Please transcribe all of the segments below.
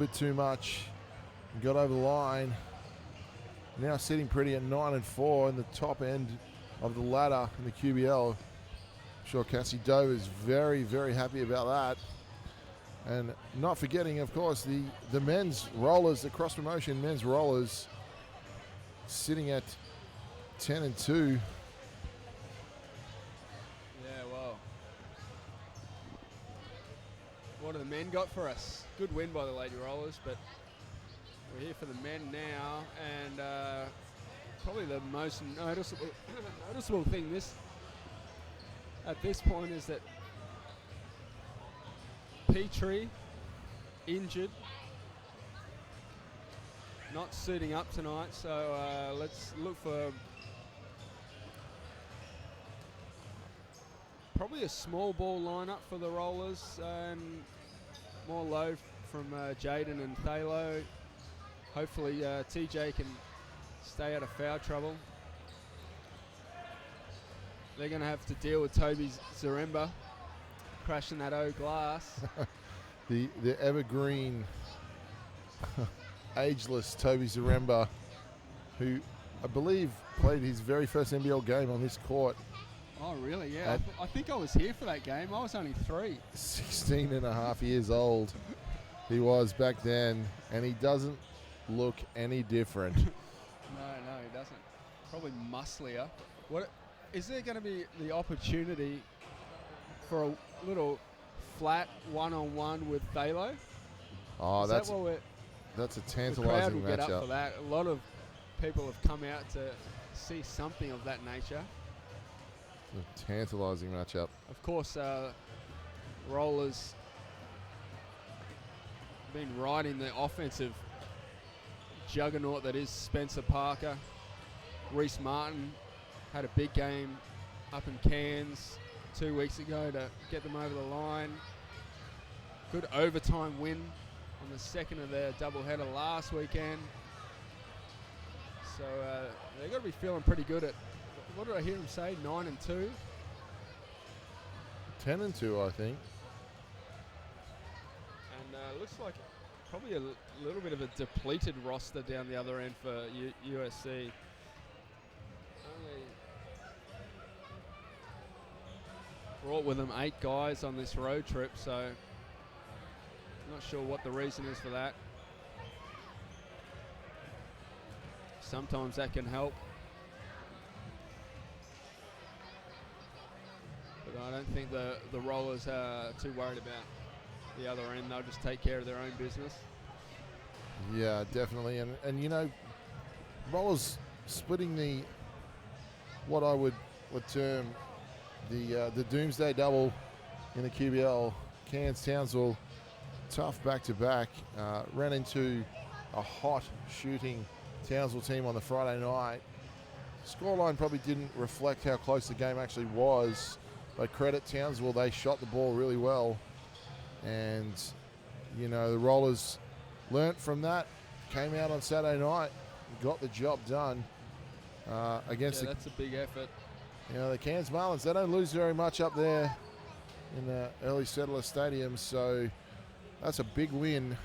bit too much. Got over the line. Now sitting pretty at 9-4 in the top end of the ladder in the QBL. I'm sure Cassie Doe is very, very happy about that. And not forgetting, of course, the men's rollers, the cross promotion men's rollers, sitting at 10-2. Yeah, well, what have the men got for us? Good win by the Lady Rollers, but we're here for the men now, and probably the most noticeable thing at this point is that Petrie, injured, not suiting up tonight, so let's look for probably a small ball lineup for the Rollers, and more low from Jaden and Thalo. Hopefully TJ can stay out of foul trouble. They're going to have to deal with Toby Zaremba crashing that O glass. the evergreen, ageless Toby Zaremba, who I believe played his very first NBL game on this court. Oh, really? Yeah. I think I was here for that game. I was only 3. 16 and a half years old he was back then, and he doesn't look any different. No, he doesn't. Probably musclier. What is there going to be the opportunity for a little flat one-on-one with Thalo? Oh, that's a tantalising the crowd will matchup. get up for that. A lot of people have come out to see something of that nature. It's a tantalising matchup. Of course, Rollers been riding the offensive juggernaut that is Spencer Parker. Reese Martin had a big game up in Cairns 2 weeks ago to get them over the line. Good overtime win on the second of their doubleheader last weekend. So they've got to be feeling pretty good at, what did I hear him say, 9-2? 10-2, I think. And looks like probably a little bit of a depleted roster down the other end for USC. Only brought with them 8 guys on this road trip, so not sure what the reason is for that. Sometimes that can help, but I don't think the Rollers are too worried about the other end. They'll just take care of their own business. Yeah, definitely. And you know, Rollers splitting what I would term the Doomsday double in the QBL. Cairns Townsville, tough back-to-back. Ran into a hot shooting Townsville team on the Friday night. Scoreline probably didn't reflect how close the game actually was, but credit Townsville, they shot the ball really well. And, you know, the Rollers learnt from that, came out on Saturday night, got the job done against that's a big effort. You know, the Cairns Marlins, they don't lose very much up there in the early settler stadium, so that's a big win.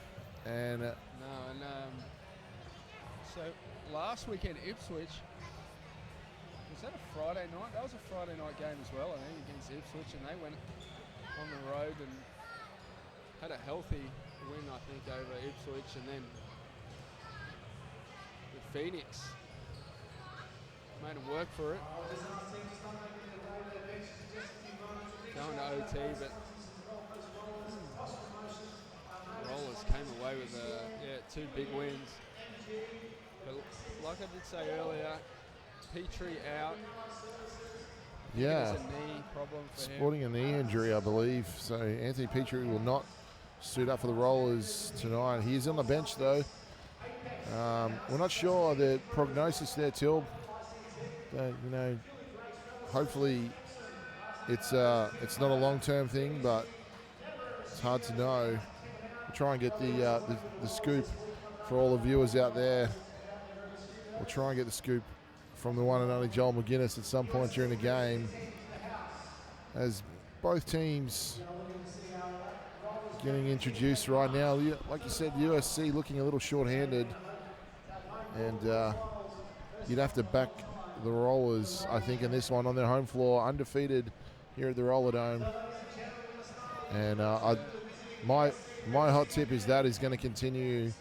And so last weekend Ipswich, was that a Friday night? That was a Friday night game as well, I think, against Ipswich, and they went on the road and had a healthy win, I think, over Ipswich, and then the Phoenix made them work for it. Going to OT, but the Rollers came away with 2 big wins. But like I did say earlier, Petrie out. Yeah, it's a knee problem for him. Sporting a knee injury, I believe. So Anthony Petrie will not suit up for the Rollers tonight. He's on the bench though. We're not sure the prognosis there, Till. You know, hopefully it's not a long-term thing, but it's hard to know. We'll try and get the scoop for all the viewers out there. We'll try and get the scoop from the one and only Joel McGuinness at some point during the game, as both teams getting introduced right now. Like you said, USC looking a little short-handed, and you'd have to back the Rollers, I think, in this one on their home floor, undefeated here at the Roller Dome. And my hot tip is that is going to continue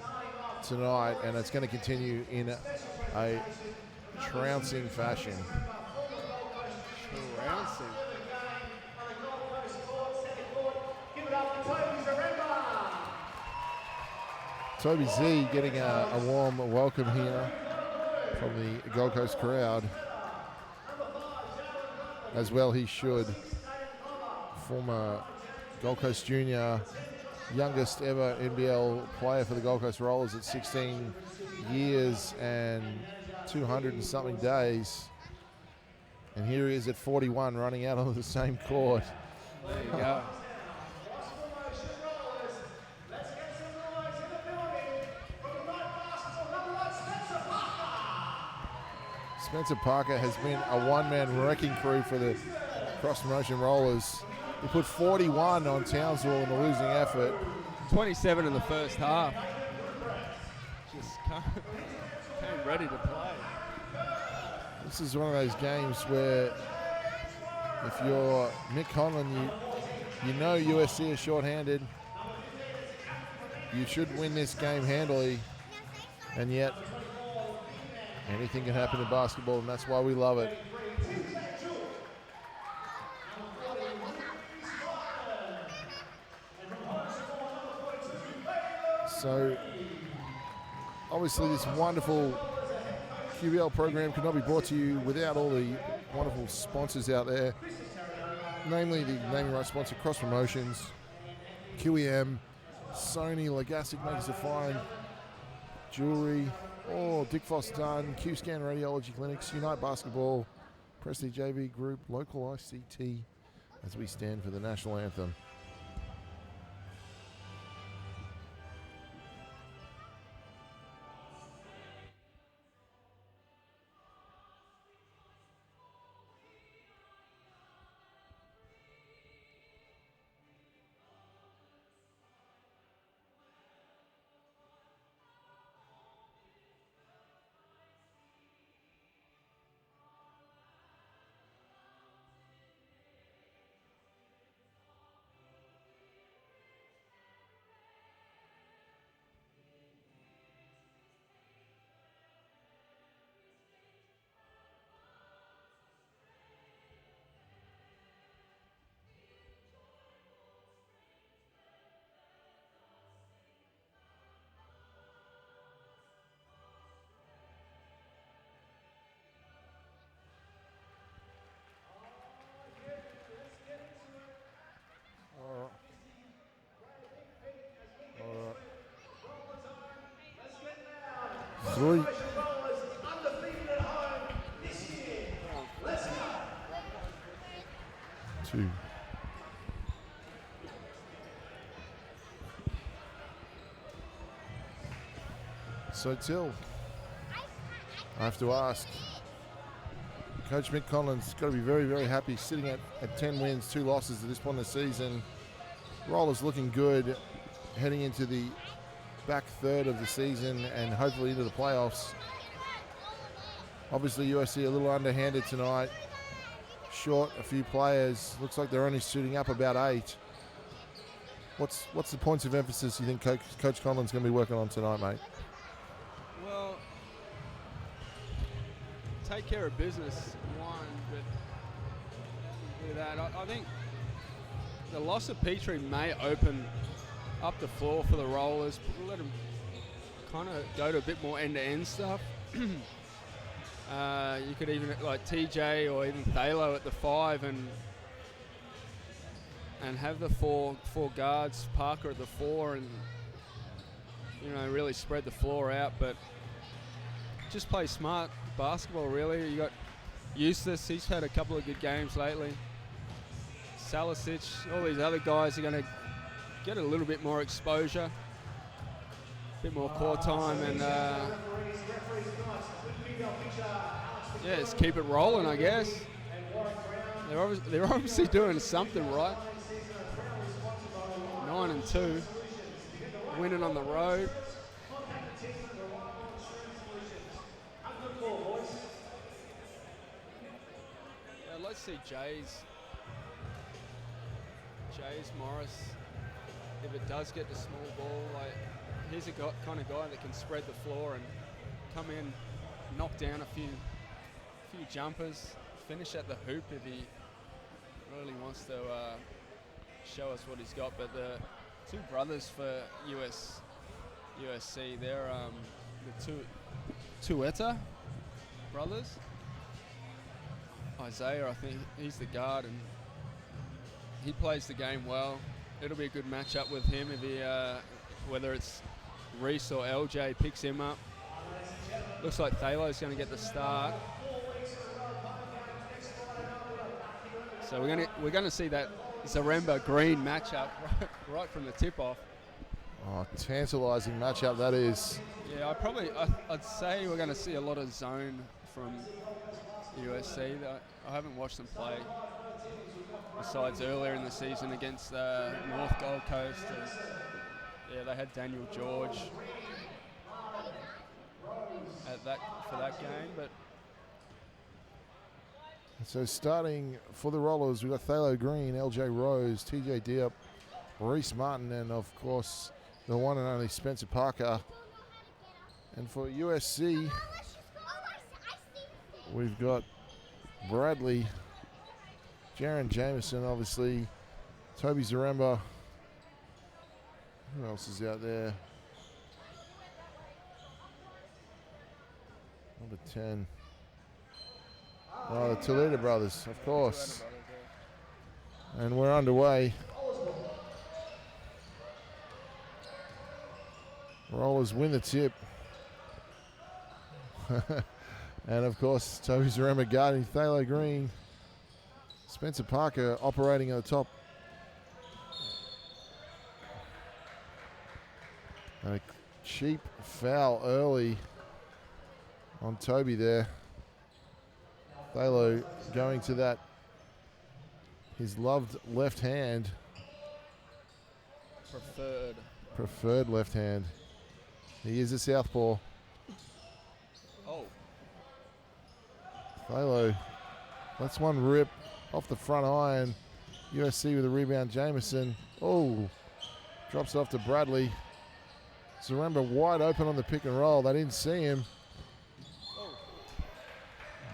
tonight, and it's going to continue in a trouncing fashion. Trouncing. Toby Z getting a warm welcome here from the Gold Coast crowd. As well he should. Former Gold Coast Junior, youngest ever NBL player for the Gold Coast Rollers at 16 years and 200 and something days. And here he is at 41 running out on the same court. There you go. Spencer Parker has been a one-man wrecking crew for the cross-promotion Rollers. He put 41 on Townsville in a losing effort. 27 in the first half. Just came ready to play. This is one of those games where if you're Mick Conlon, you know USC is short-handed. You should win this game handily, and yet anything can happen in basketball, and that's why we love it. So, obviously this wonderful QBL program could not be brought to you without all the wonderful sponsors out there, namely the naming rights sponsor Cross Promotions, QEM, Sony, Legassic Makers of Fine, Jewelry, Dick Foss Dunn, Q-Scan Radiology Clinics, Unite Basketball, Prestige JV Group, Local ICT, as we stand for the national anthem. Three. Two. So Till, I have to ask, Coach Mick Conlon's got to be very, very happy sitting at 10 wins, 2 losses at this point in the season. Rollers looking good heading into the back third of the season and hopefully into the playoffs. Obviously USC a little underhanded tonight, short a few players. Looks like they're only shooting up about 8. What's the points of emphasis you think Coach Conlon's going to be working on tonight, mate? Well, take care of business, one, but with that, I think the loss of Petrie may open up the floor for the Rollers. Let them kind of go to a bit more end-to-end stuff. You could even like TJ or even Thalo at the 5 and have the four guards, Parker at the 4, and really spread the floor out. But just play smart basketball, really. You got Eustace, he's had a couple of good games lately. Salisic, all these other guys are going to get a little bit more exposure, a bit more court time, and just keep it rolling, I guess. They're obviously doing something right. 9-2, winning on the road. Let's see Jays Morris. If it does get the small ball, like he's a kind of guy that can spread the floor and come in, knock down a few jumpers, finish at the hoop if he really wants to show us what he's got. But the two brothers for USC, they're the Tueta brothers. Isaiah, I think he's the guard, and he plays the game well. It'll be a good matchup with him if he, whether it's Reese or LJ picks him up. Looks like Thalo's going to get the start. So we're going to see that Zaremba Green matchup right from the tip off. Oh, tantalising matchup that is. Yeah, I'd say we're going to see a lot of zone from USC. I haven't watched them play besides earlier in the season against North Gold Coast. They had Daniel George for that game. But so starting for the Rollers, we've got Thalo Green, LJ Rose, TJ Diop, Reese Martin, and of course the one and only Spencer Parker. And for USC, we've got Bradley, Jaron Jameson, obviously, Toby Zaremba. Who else is out there? Number 10. Oh, the Toledo brothers, of course. And we're underway. Rollers win the tip. And of course, Toby Zaremba guarding Thalo Green. Spencer Parker operating at the top. A cheap foul early on Toby there. Thalo going to that, his loved left hand. Preferred left hand. He is a southpaw. Oh. Thalo, that's one rip off the front iron. USC with a rebound. Jameson. Oh, drops it off to Bradley. Zaremba wide open on the pick and roll. They didn't see him.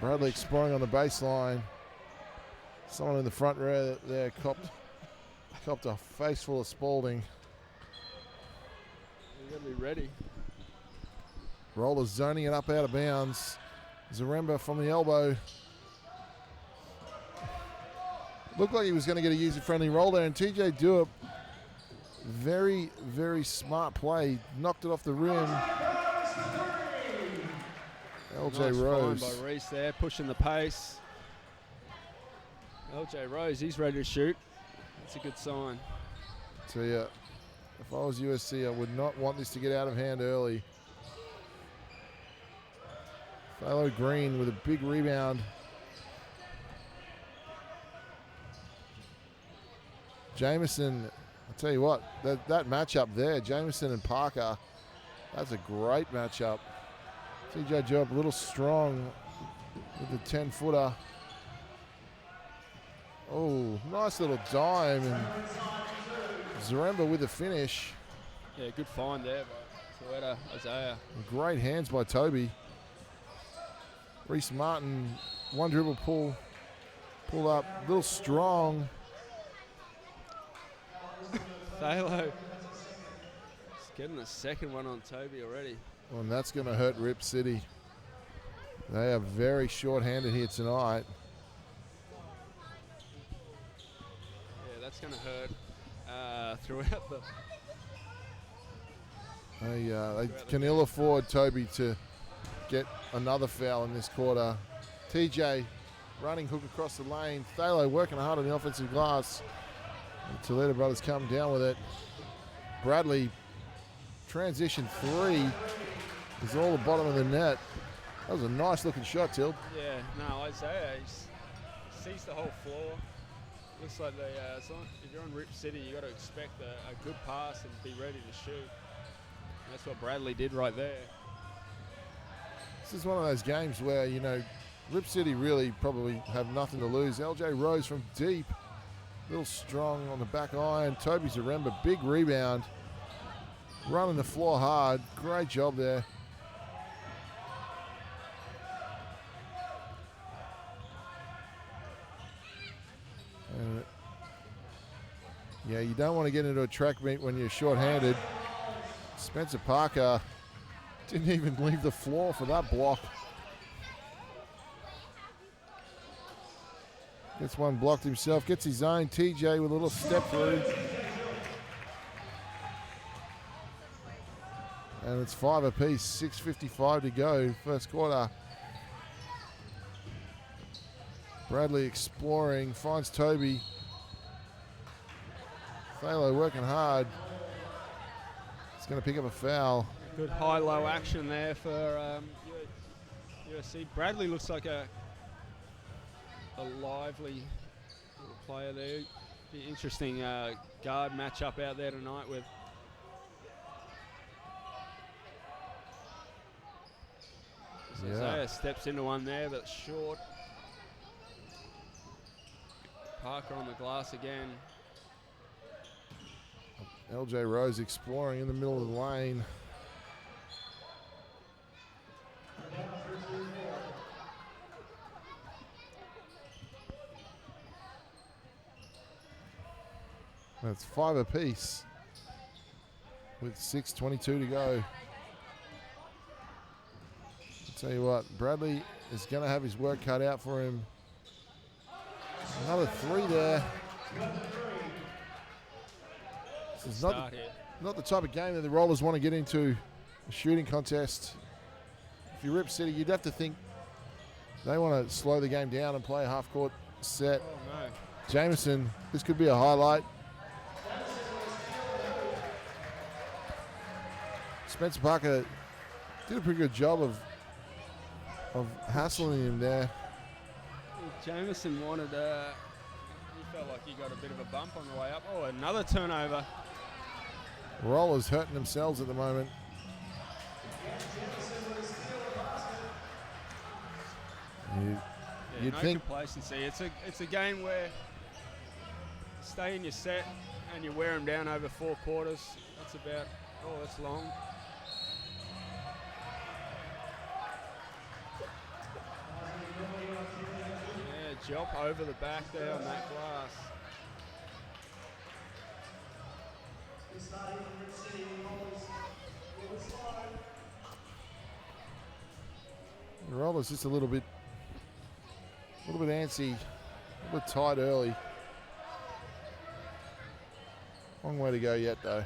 Bradley exploring on the baseline. Someone in the front row there copped a face full of Spalding. You got to be ready. Rollers zoning it up out of bounds. Zaremba from the elbow. Looked like he was going to get a user-friendly roll there, and TJ Diop, very, very smart play. Knocked it off the rim. LJ Nice Rose. find by Reese there, pushing the pace. LJ Rose, he's ready to shoot. That's a good sign. So yeah, if I was USC, I would not want this to get out of hand early. Thalo Green with a big rebound. Jameson, I'll tell you what, that matchup there, Jameson and Parker, that's a great matchup. TJ Diop a little strong with the 10-footer. Oh, nice little dime, and Zaremba with the finish. Yeah, good find there by Tueta, Isaiah. Great hands by Toby. Reese Martin, one dribble pull up, a little strong. Thalo is getting a second one on Toby already. Well, and that's going to hurt Ripcity. They are very short-handed here tonight. Yeah, that's going to hurt throughout the... They can ill afford Toby to get another foul in this quarter. TJ running hook across the lane. Thalo working hard on the offensive glass. The Toledo brothers come down with it. Bradley, transition three is all the bottom of the net. That was a nice looking shot, Till. Yeah, no, Isaiah, he sees the whole floor. Looks like they, if you're on Ripcity, you got to expect a good pass and be ready to shoot. And that's what Bradley did right there. This is one of those games where, you know, Ripcity really probably have nothing to lose. LJ Rose from deep, a little strong on the back iron. Toby Zaremba, big rebound, running the floor hard. Great job there. Yeah, you don't want to get into a track meet when you're short-handed. Spencer Parker didn't even leave the floor for that block. Gets one blocked himself, gets his own. TJ with a little step through. And it's 5 apiece, 6:55 to go, first quarter. Bradley exploring, finds Toby. Thalo working hard. He's going to pick up a foul. Good high-low action there for USC. Bradley looks like a lively little player there. Be interesting guard matchup out there tonight with Isaiah steps into one there, but short. Parker on the glass again. LJ Rose exploring in the middle of the lane. That's 5 apiece with 6:22 to go. I'll tell you what, Bradley is going to have his work cut out for him. Another 3 there. This is not the type of game that the Rollers want to get into, a shooting contest. If you're Ripcity, you'd have to think they want to slow the game down and play a half-court set. Oh, no. Jameson, this could be a highlight. Spencer Parker did a pretty good job of hassling him there. Jameson wanted, he felt like he got a bit of a bump on the way up. Oh, another turnover. Rollers hurting themselves at the moment. You'd no think complacency. It's a game where stay in your set and you wear them down over 4 quarters. That's about, that's long. Yeah, jump over the back there on that glass. the Rollers just a little bit antsy, a little bit tight early. Long way to go yet, though.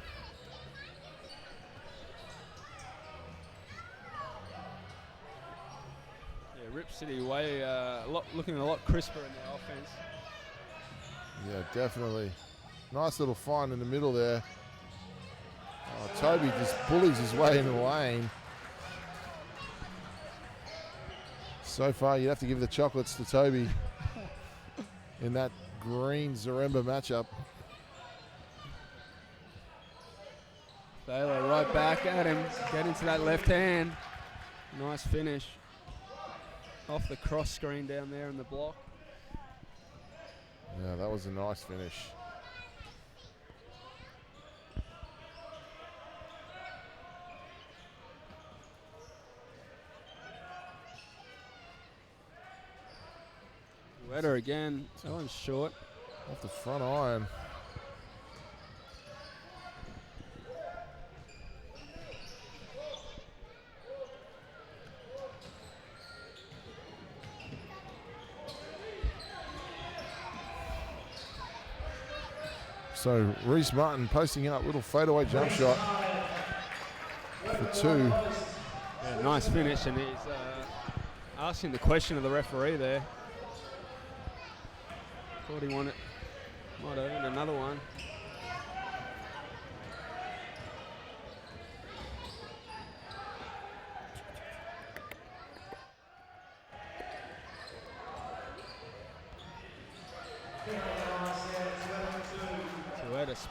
Yeah, Ripcity looking a lot crisper in their offense. Yeah, definitely. Nice little find in the middle there. Oh, Toby just bullies his way into the lane. So far, you'd have to give the chocolates to Toby in that green Zaremba matchup. Baylor right back at him. Get into that left hand. Nice finish. Off the cross screen down there in the block. Yeah, that was a nice finish. Wetter again. That one's short. Off the front iron. So Reese Martin posting up, little fadeaway jump shot for 2. Yeah, nice finish, and he's asking the question of the referee there. Thought he might have earned another one.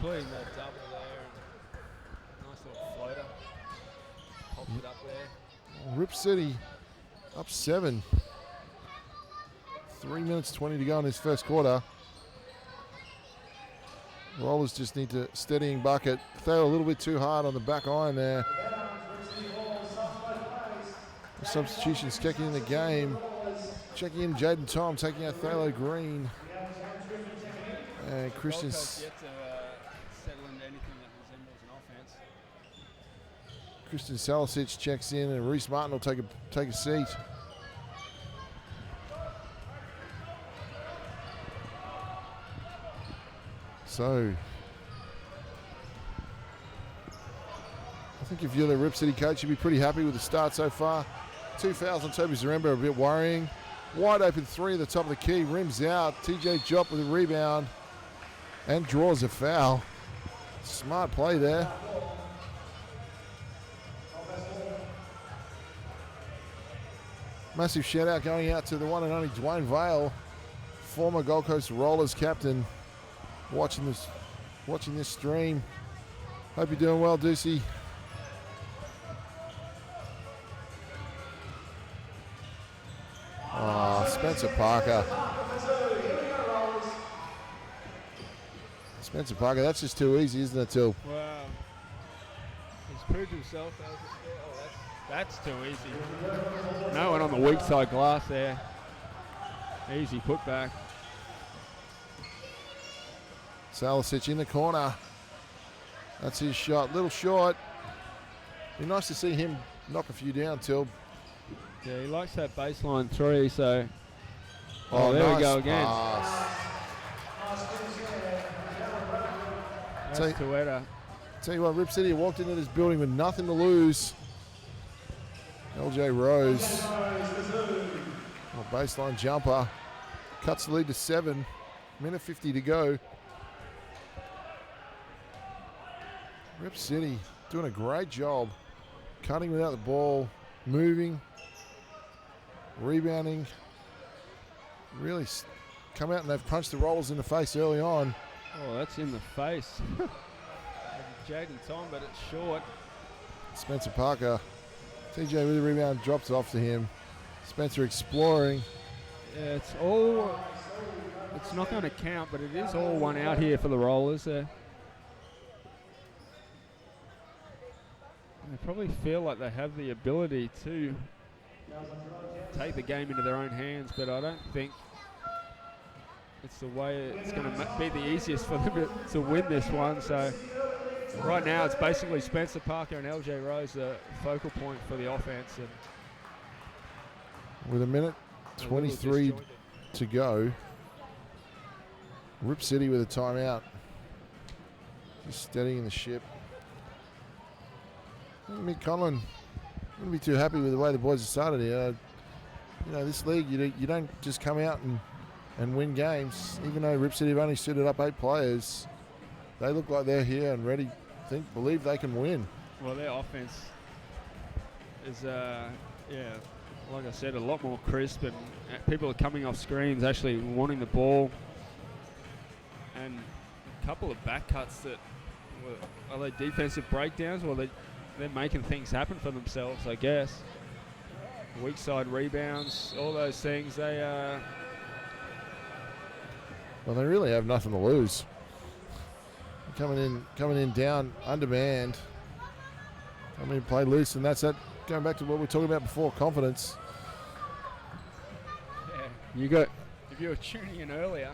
completing that double there. And nice little floater. Popped it up there. Ripcity up 7. 3 minutes 20 to go in this first quarter. Rollers just need to steadying bucket. Throw a little bit too hard on the back iron there. Substitutions checking in the game. Checking in Jaden Tom, taking out Thalo Green. And Christian. Yet to settle into anything that resembles an offense. Christian Salisic checks in, and Reese Martin will take a seat. So, I think if you're the Ripcity coach, you'd be pretty happy with the start so far. 2 fouls on Toby Zaremba, a bit worrying. Wide open 3 at the top of the key, rims out. TJ Jop with a rebound and draws a foul. Smart play there. Massive shout out going out to the one and only Dwayne Vale, former Gold Coast Rollers captain, watching this stream. Hope you're doing well, Deucey. Oh, Spencer Parker. Spencer Parker, that's just too easy, isn't it, Till? Wow. He's proved himself. That's too easy. No one on the weak side glass there. Easy putback. Salisic in the corner. That's his shot. Little short. Be nice to see him knock a few down, Till. Yeah, he likes that baseline 3, so. Oh, there nice we go again. Pass. That's Tueta. Tell you what, Ripcity walked into this building with nothing to lose. LJ Rose. Baseline jumper. Cuts the lead to 7. Minute 50 to go. Ripcity doing a great job. Cutting without the ball. Moving. Rebounding. Really come out and they've punched the Rollers in the face early on. Oh, that's in the face. Jaden Tom, but it's short. Spencer Parker. TJ with the rebound, drops it off to him. Spencer exploring. Yeah, it's not going to count, but it is all one out here for the Rollers there. They probably feel like they have the ability to take the game into their own hands, but I don't think it's the way it's going to be the easiest for them to win this one. So right now it's basically Spencer Parker and LJ Rose the focal point for the offense. And with a minute 23 to go, Ripcity with a timeout. Just steadying the ship. Mick Conlon wouldn't be too happy with the way the boys have started here. You know, this league, you don't just come out and win games. Even though Ripcity have only suited up 8 players, they look like they're here and ready, believe they can win. Well, their offense is, like I said, a lot more crisp, and people are coming off screens, actually wanting the ball. And a couple of back cuts that are they defensive breakdowns, or they're making things happen for themselves, I guess. Weak side rebounds, all those things. Well, they really have nothing to lose. Coming in down, undermanned. Coming in, play loose, and that's that. Going back to what we were talking about before, confidence. Yeah, if you were tuning in earlier,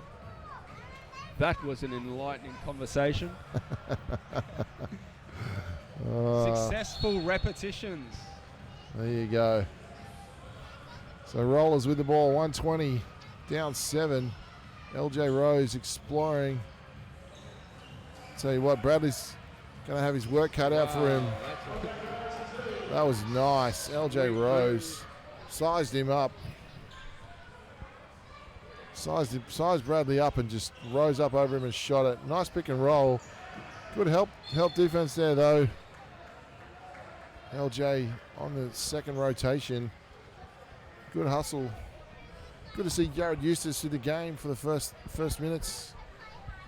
that was an enlightening conversation. Successful repetitions. There you go. So Rollers with the ball, 120, down 7. LJ Rose exploring. Tell you what, Bradley's going to have his work cut out for him. That was nice. LJ Rose sized him up. Sized Bradley up and just rose up over him and shot it. Nice pick and roll. Good help defense there though. LJ on the second rotation. Good hustle. Good to see Garrett Eustace to the game for the first minutes.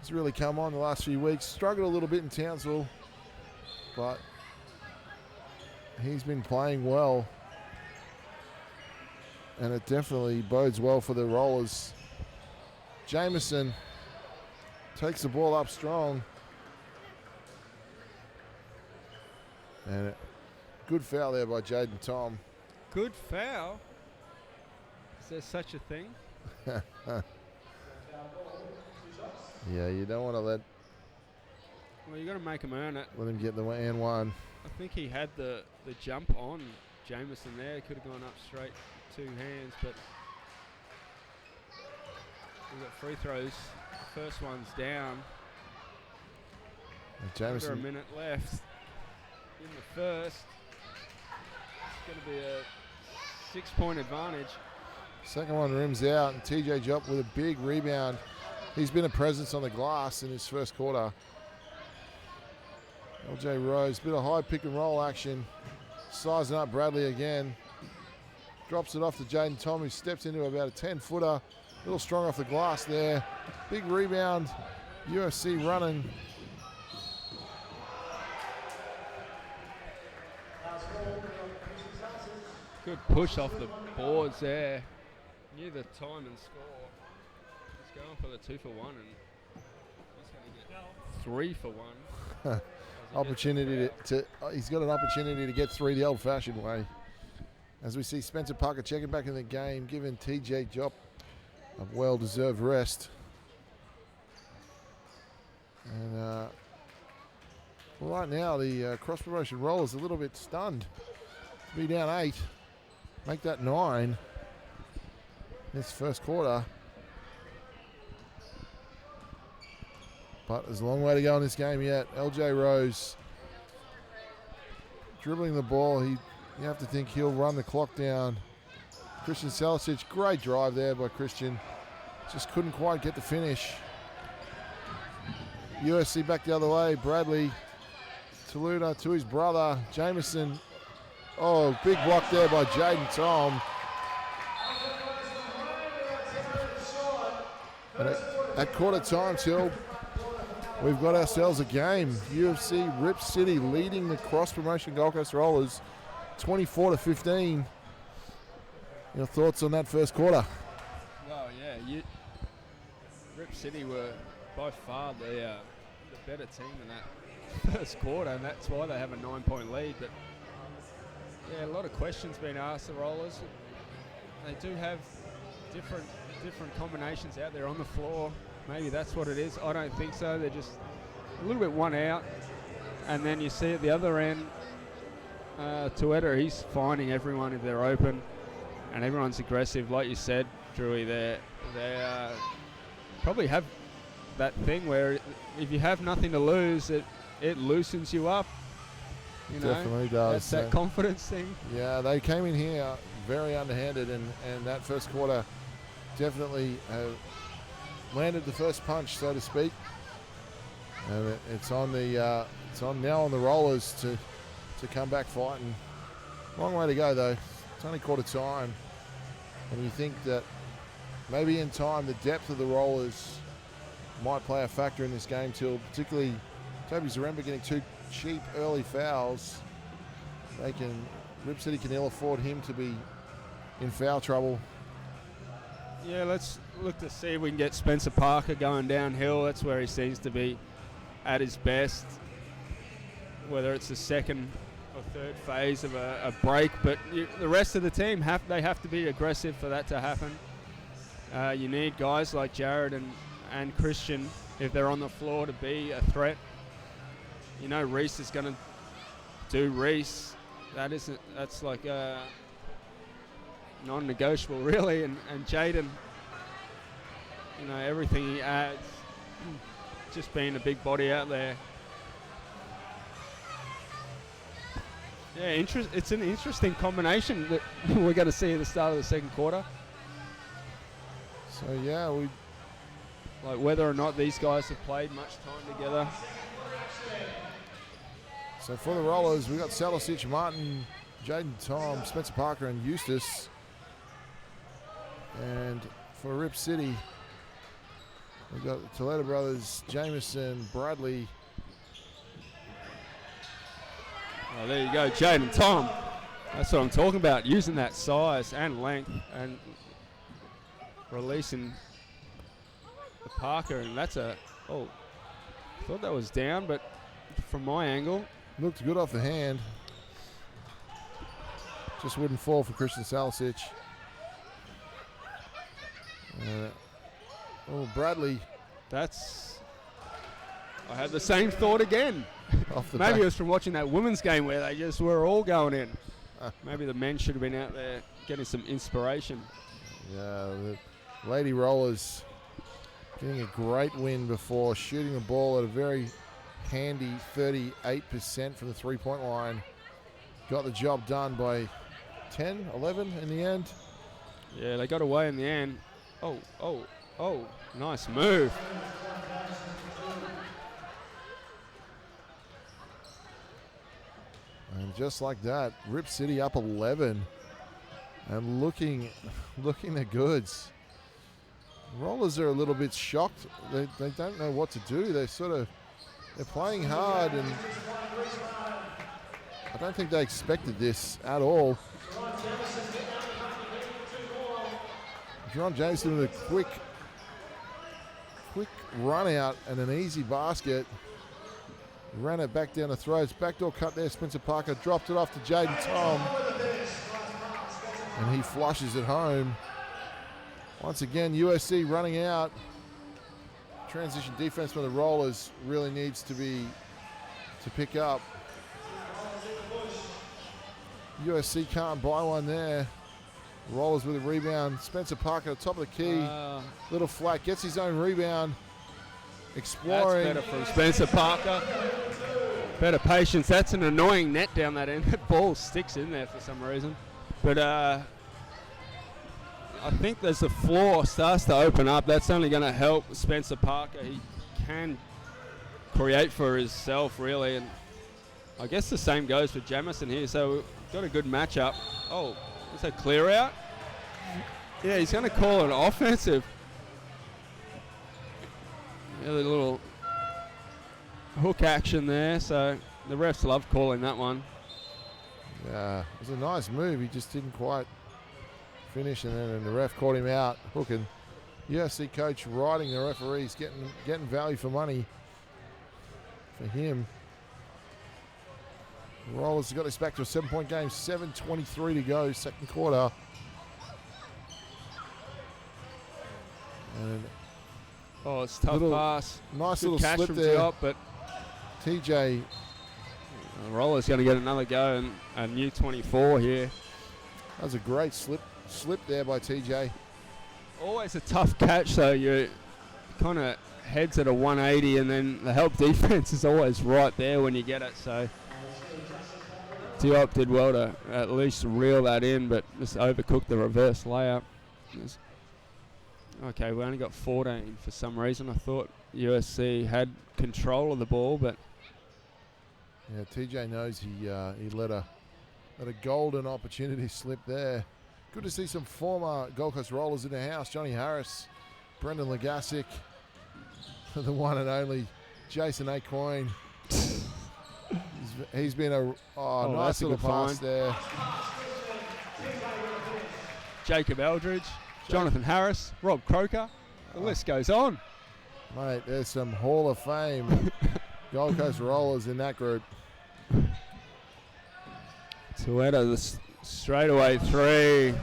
He's really come on the last few weeks. Struggled a little bit in Townsville, but he's been playing well. And it definitely bodes well for the Rollers. Jameson takes the ball up strong. And a good foul there by Jaden Tom. Good foul? Is there such a thing? Yeah, you don't want to let Well, you got to make him earn it. him get the and one. I think he had the jump on Jameson there. He could have gone up straight 2 hands, but we've got free throws. The first one's down. And Jameson, Under a minute left in the first. It's going to be a 6-point advantage. second one rims out, and TJ Jop with a big rebound. He's been a presence on the glass in his first quarter. LJ Rose, bit of high pick and roll action. Sizing up Bradley again. Drops it off to Jaden Tom, who steps into about a 10-footer. A little strong off the glass there. Big rebound. USC running. Good push off the boards there. Knew the time and score. He's going for the 2 for 1, and he's going to get 3 for 1. Opportunity he's got an opportunity to get 3 the old-fashioned way. As we see Spencer Parker checking back in the game, giving TJ Jop a well-deserved rest. And right now, the cross-promotion Rollers a little bit stunned. To be down 8, make that 9 this first quarter. But there's a long way to go in this game yet. LJ Rose dribbling the ball. You have to think he'll run the clock down. Christian Salicic, great drive there by Christian. Just couldn't quite get the finish. USC back the other way. Bradley, Taluda to his brother, Jameson. Oh, big block there by Jaden Tom. And at quarter time, Till, we've got ourselves a game. UFC Ripcity leading the cross-promotion Gold Coast Rollers 24-15. Your thoughts on that first quarter? Well, yeah, Ripcity were by far the better team in that first quarter, and that's why they have a 9-point lead. But yeah, a lot of questions being asked the Rollers. They do have different combinations out there on the floor. Maybe that's what it is. I don't think so. They're just a little bit one out. And then you see at the other end, Tueta, he's finding everyone if they're open. And everyone's aggressive. Like you said, Drewy, they probably have that thing where if you have nothing to lose, it loosens you up. You know, definitely does. That's that confidence thing. Yeah, they came in here very underhanded, and that first quarter definitely landed the first punch, so to speak. And it's on now on the Rollers to come back fighting. Long way to go though. It's only quarter time, and you think that maybe in time the depth of the Rollers might play a factor in this game, till particularly Toby Zaremba getting 2 cheap early fouls. Ripcity can ill afford him to be in foul trouble. Yeah, let's look to see if we can get Spencer Parker going downhill. That's where he seems to be at his best, whether it's the second or third phase of a break. But the rest of the team have to be aggressive for that to happen. You need guys like Jared and Christian, if they're on the floor, to be a threat. You know, Reese is going to do Reese. That's like non-negotiable, really. And Jaden, you know, everything he adds, just being a big body out there. Yeah, it's an interesting combination that we're going to see at the start of the second quarter. So yeah, like whether or not these guys have played much time together. So for the Rollers, we got Salicic, Martin, Jaden Tom, Spencer Parker, and Eustace. And for Ripcity, We've got the Toledo brothers, Jameson, Bradley. Oh, there you go, Jaden Tom. That's what I'm talking about, using that size and length and releasing the Parker. And that's I thought that was down, but from my angle. Looked good off the hand. Just wouldn't fall for Christian Salicic. Bradley. I had the same thought again. Maybe it was from watching that women's game where they just were all going in. Maybe the men should have been out there getting some inspiration. Yeah, the Lady Rollers getting a great win before, shooting the ball at a very handy 38% from the three-point line. Got the job done by 10, 11 in the end. Yeah, they got away in the end. Oh, nice move. And just like that, Ripcity up 11 and looking the goods. Rollers are a little bit shocked. They don't know what to do. They're playing hard, and I don't think they expected this at all. John Jameson with a quick run out and an easy basket. Ran it back down the throats. Backdoor cut there. Spencer Parker dropped it off to Jaden Tom. And he flushes it home. Once again, USC running out. Transition defense by the Rollers really needs to pick up. USC can't buy one there. Rollers with a rebound. Spencer Parker, top of the key. Little flat. Gets his own rebound. Exploring. That's better from Spencer Parker. Better patience. That's an annoying net down that end. That ball sticks in there for some reason. But I think as the floor starts to open up, that's only going to help Spencer Parker. He can create for himself, really. And I guess the same goes for Jamison here. So we've got a good matchup. Oh, is that clear out? Yeah, he's going to call it offensive. Really little hook action there, so the refs love calling that one. Yeah, it was a nice move. He just didn't quite finish, and then the ref caught him out hooking. USC coach riding the referees, getting value for money for him. Rollers have got this back to a 7-point game, 7:23 to go, second quarter. And it's tough pass. Nice good little catch slip from there. Diop, but TJ. Roller's going to get another go and a new 24 here. That was a great slip there by TJ. Always a tough catch, though. You kind of heads at a 180, and then the help defense is always right there when you get it. So Diop did well to at least reel that in, but just overcooked the reverse layup. Okay, we only got 14 for some reason. I thought USC had control of the ball, but yeah, TJ knows he let a golden opportunity slip there. Good to see some former Gold Coast Rollers in the house. Johnny Harris, Brendan Legasic, the one and only Jason Acoyne. He's been a nice little pass there. Jacob Eldridge, Jonathan Harris, Rob Croker. The list goes on. Mate, there's some Hall of Fame Gold Coast Rollers in that group. Toledo, the straightaway three.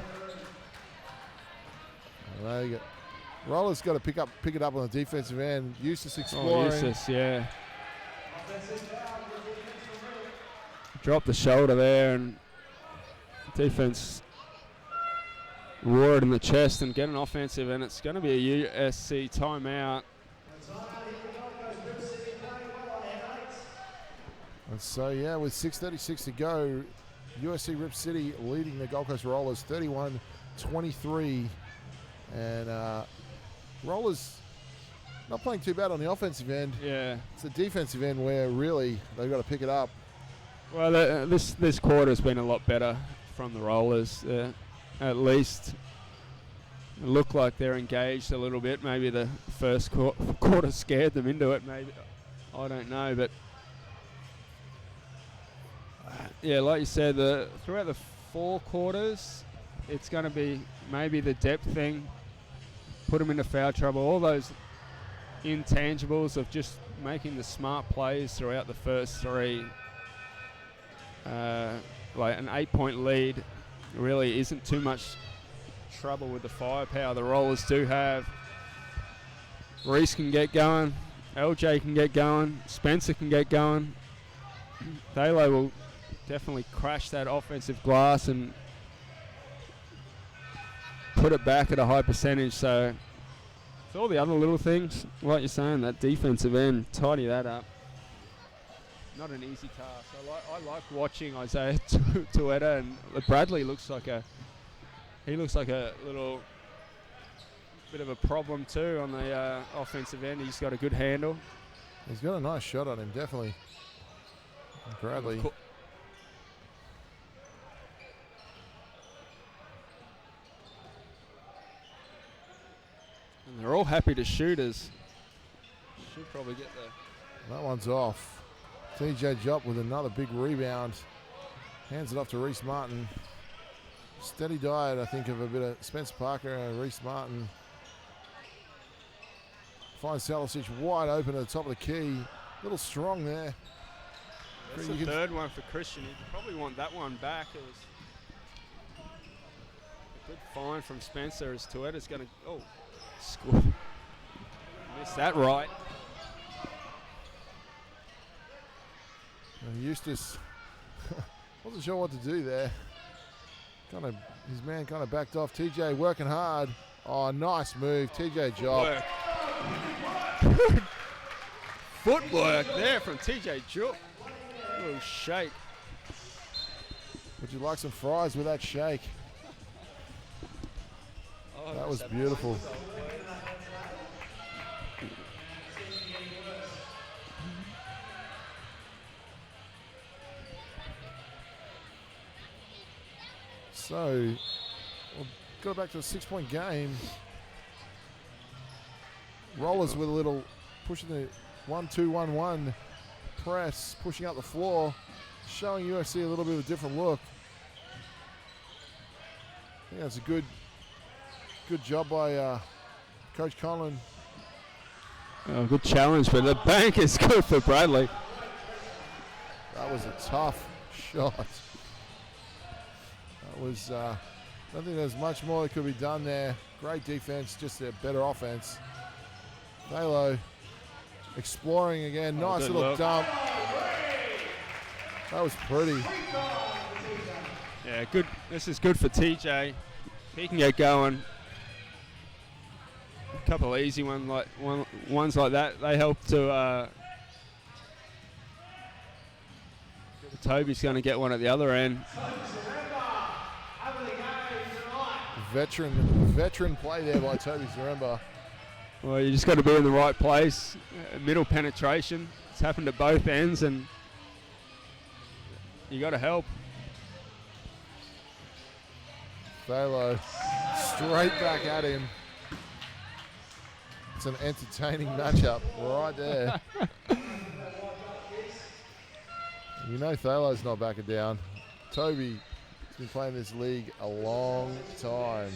Rollers got to pick it up on the defensive end. Eustace exploring. Eustace, yeah. Dropped the shoulder there, and defense wore it in the chest and get an offensive, and it's going to be a USC timeout. And so, yeah, with 6:36 to go, USC Ripcity leading the Gold Coast Rollers 31-23. And Rollers not playing too bad on the offensive end. Yeah. It's the defensive end where really they've got to pick it up. Well, this quarter has been a lot better from the Rollers. At least look like they're engaged a little bit. Maybe the first quarter scared them into it. Maybe, I don't know, but yeah, like you said, throughout the 4 quarters, it's going to be maybe the depth thing, put them into foul trouble. All those intangibles of just making the smart plays throughout the first 3. Like an 8-point lead really isn't too much trouble with the firepower the Rollers do have. Reese can get going, LJ can get going, Spencer can get going. Thalo will definitely crash that offensive glass and put it back at a high percentage. So it's all the other little things, like you're saying, that defensive end, tidy that up. Not an easy task. I like watching Isaiah Tueta, and Bradley looks like a little bit of a problem too on the offensive end. He's got a good handle. He's got a nice shot on him, definitely. Bradley. And they're all happy to shoot us. Should probably get the... That one's off. TJ Jop with another big rebound. Hands it off to Reese Martin. Steady diet, I think, of a bit of Spencer Parker and Reese Martin. Finds Salicic wide open at the top of the key. A little strong there. That's the third one for Christian. He'd probably want that one back. It was a good find from Spencer as Tueta's going to... score. Missed that right. And Eustace wasn't sure what to do there. His man kind of backed off. TJ working hard. Oh, nice move. TJ Job. Footwork there from TJ Job. A little shake. Would you like some fries with that shake? Oh, that was beautiful. So, we'll go back to a 6-point game. Rollers with a little pushing the 1-2-1-1 press, pushing up the floor, showing USC a little bit of a different look. I think that's a good job by Coach Conlon. Oh, good challenge, but the bank is good for Bradley. That was a tough shot. That was, I don't think there's much more that could be done there. Great defense, just a better offense. Thalo exploring again. Nice little look. dump. That was pretty. Yeah, good. This is good for TJ. He can get going. A couple of easy ones like that. They help to. Toby's going to get one at the other end. Veteran play there by Toby Zaremba. Well, you just got to be in the right place. Middle penetration. It's happened at both ends, and you got to help. Thalo straight back at him. It's an entertaining matchup right there. You know Thalo's not backing down. Toby has been playing this league a long time.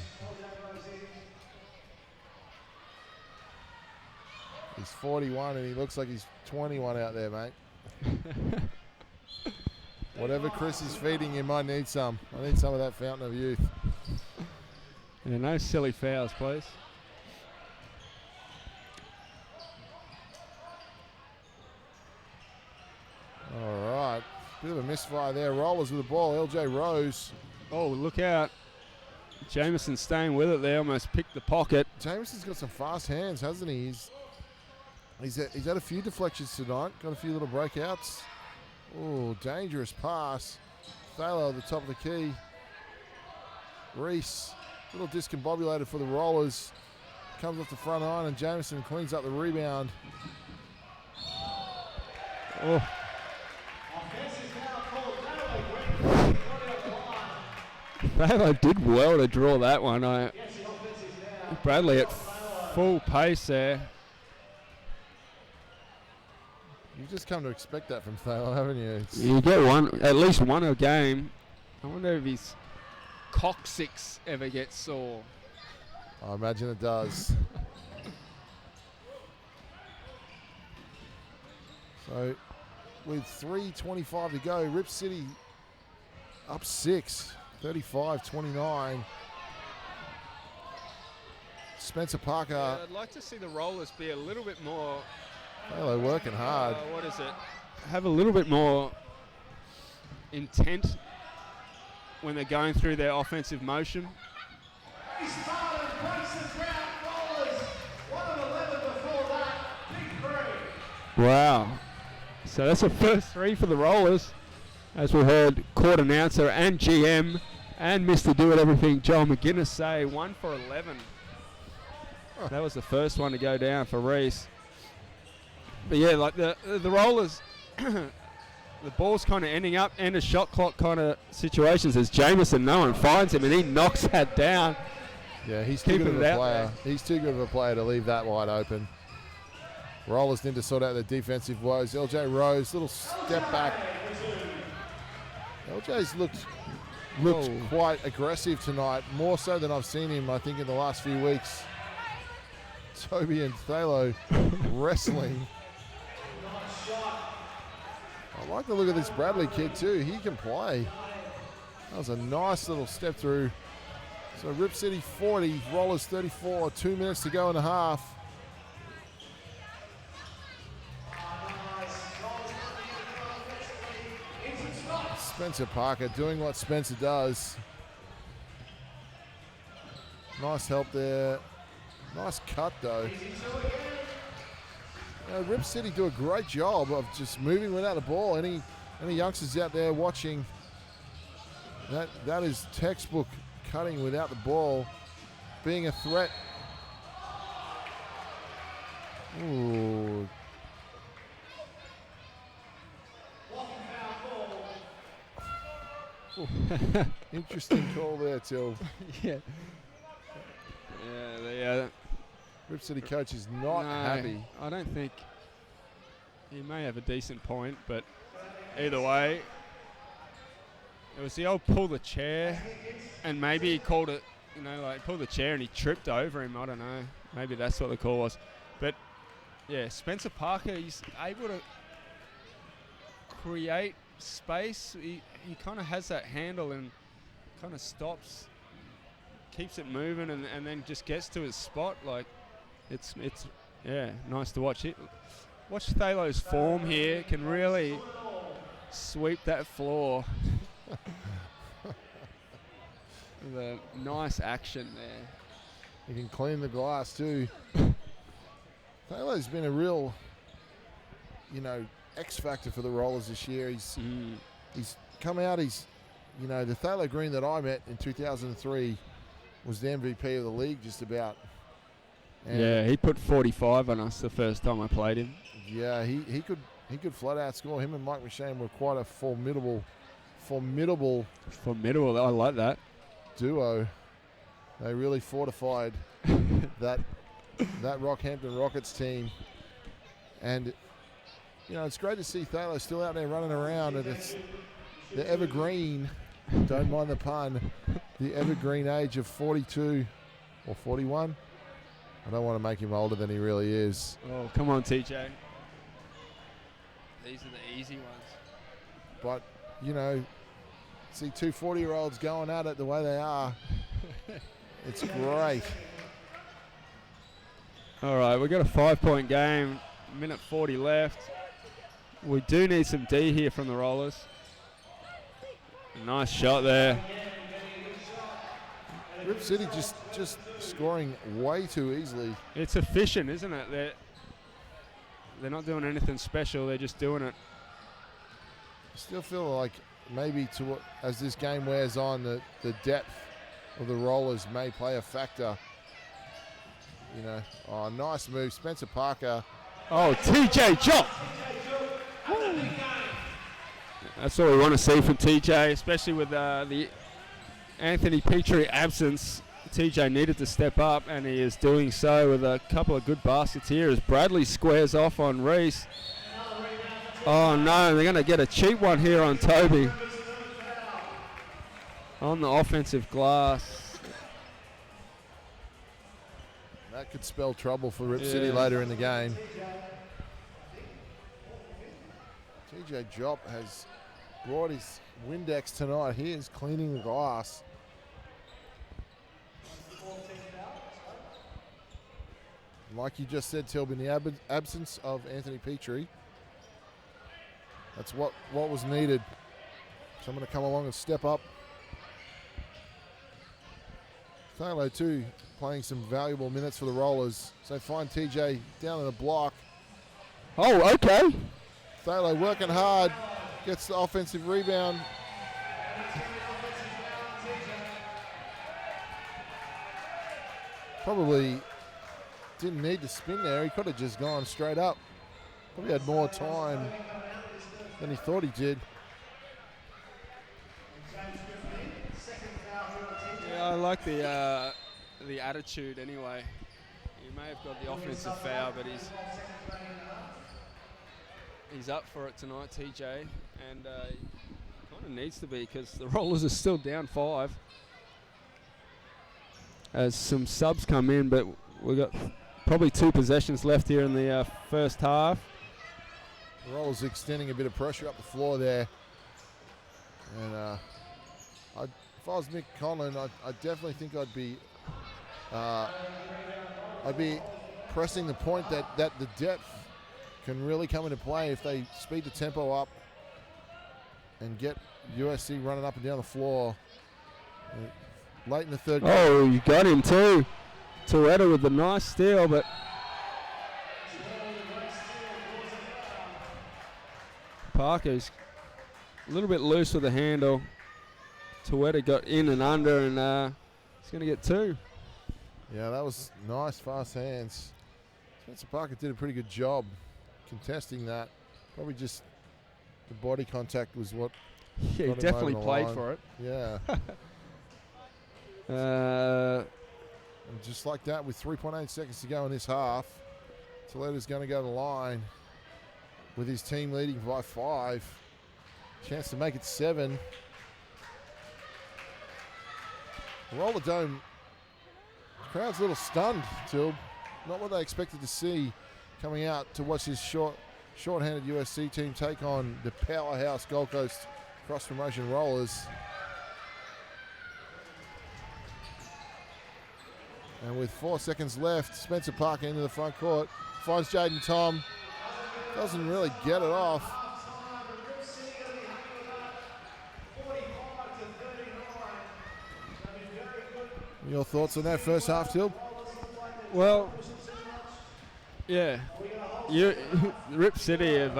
He's 41 and he looks like he's 21 out there, mate. Whatever Chris is feeding him, I need some. I need some of that fountain of youth. Yeah, no silly fouls, please. All right. Bit of a misfire there. Rollers with the ball. LJ Rose. Oh, look out. Jameson staying with it there. Almost picked the pocket. Jameson's got some fast hands, hasn't he? He's had a few deflections tonight. Got a few little breakouts. Oh, dangerous pass. Thalo at the top of the key. Reese, a little discombobulated for the Rollers. Comes off the front iron and Jameson cleans up the rebound. Oh. Thalo did well to draw that one. Bradley at full pace there. You've just come to expect that from Thaler, haven't you? You get at least one a game. I wonder if his coccyx ever gets sore. I imagine it does. So, with 3:25 to go, Ripcity up 6, 35-29. Spencer Parker. Yeah, I'd like to see the Rollers be a little bit more. They're working hard. What is it? Have a little bit more intent when they're going through their offensive motion. Wow. So that's a first 3 for the Rollers. As we heard court announcer and GM and Mr. Do It Everything Joel McGuinness say 1 for 11. That was the first one to go down for Reese. But yeah, like the Rollers, the ball's kind of ending up end of shot clock kind of situations as Jameson, no one finds him and he knocks that down. Yeah, he's too good of a player. He's too good of a player to leave that wide open. Rollers need to sort out the defensive woes. LJ Rose, little step back. LJ's looked quite aggressive tonight, more so than I've seen him, I think, in the last few weeks. Toby and Thalo wrestling. I like the look of this Bradley kid too. He can play. That was a nice little step through. So Ripcity 40, Rollers 34, 2 minutes to go in the half. Spencer Parker doing what Spencer does. Nice help there. Nice cut though. Ripcity do a great job of just moving without the ball. Any youngsters out there watching, that is textbook cutting without the ball, being a threat. Ooh. Interesting call there, Till. Yeah. Yeah, Ripcity coach is not happy. I don't think he may have a decent point, but either way, it was the old pull the chair, and maybe he called it, like pull the chair and he tripped over him. I don't know. Maybe that's what the call was. But yeah, Spencer Parker, he's able to create space. He kind of has that handle and kind of stops, keeps it moving, and then just gets to his spot. Like it's nice to watch it. Watch Thalo's form here. Can really sweep that floor. The nice action there. He can clean the glass too. Thalo's been a real, X factor for the Rollers this year. He's come out. The Thalo Green that I met in 2003 was the MVP of the league, just about. And yeah, he put 45 on us the first time I played him. Yeah, he could flat out score. Him and Mike McShane were quite a formidable. I like that duo. They really fortified that Rockhampton Rockets team, and it's great to see Thalo still out there running around, and it's the evergreen. Don't mind the pun. The evergreen age of 42 or 41. I don't want to make him older than he really is. Oh, come on, TJ. These are the easy ones. But, see two 40-year-olds going at it the way they are. It's great. All right, we've got a 5-point game. Minute 40 left. We do need some D here from the Rollers. Nice shot there. Ripcity just scoring way too easily. It's efficient, isn't it? They're not doing anything special. They're just doing it. I still feel like maybe as this game wears on, the depth of the Rollers may play a factor. Nice move. Spencer Parker. Oh, TJ Chop. That's all we want to see from TJ, especially with the Anthony Petrie absence. TJ needed to step up, and he is doing so with a couple of good baskets here as Bradley squares off on Reese. Oh no, they're going to get a cheap one here on Toby. On the offensive glass. That could spell trouble for Ripcity later in the game. TJ Jop has brought his Windex tonight. He is cleaning the glass. Like you just said, Tilb, in the absence of Anthony Petrie, that's what was needed. Someone to come along and step up. Thalo too playing some valuable minutes for the Rollers. So find TJ down in the block. Oh, okay. Thalo working hard, gets the offensive rebound. Probably didn't need to spin there. He could have just gone straight up. Probably had more time than he thought he did. Yeah, I like the attitude anyway. He may have got the offensive foul, but he's up for it tonight, TJ, and kind of needs to be because the Rollers are still down 5. As some subs come in, but we've got probably 2 possessions left here in the first half. The Rollers extending a bit of pressure up the floor there. And if I was Mick Conlon, I definitely think I'd be pressing the point that the depth can really come into play if they speed the tempo up and get USC running up and down the floor. Late in the third quarter. Oh, you got him too. Toretta with the nice steal, but Parker's a little bit loose with the handle. Toretta got in and under, and he's going to get 2. Yeah, that was nice, fast hands. Spencer Parker did a pretty good job contesting that. Probably just the body contact was what. Yeah, he definitely played for it. Yeah. And just like that, with 3.8 seconds to go in this half, Toledo's going to go to the line with his team leading by 5. Chance to make it 7. The Roller Dome crowd's a little stunned, Till. Not what they expected to see coming out to watch this short-handed USC team take on the powerhouse Gold Coast cross-promotion Rollers. And with 4 seconds left, Spencer Parker into the front court. Finds Jaden Tom. Doesn't really get it off. Your thoughts on that first half, Till? Well, yeah. Ripcity have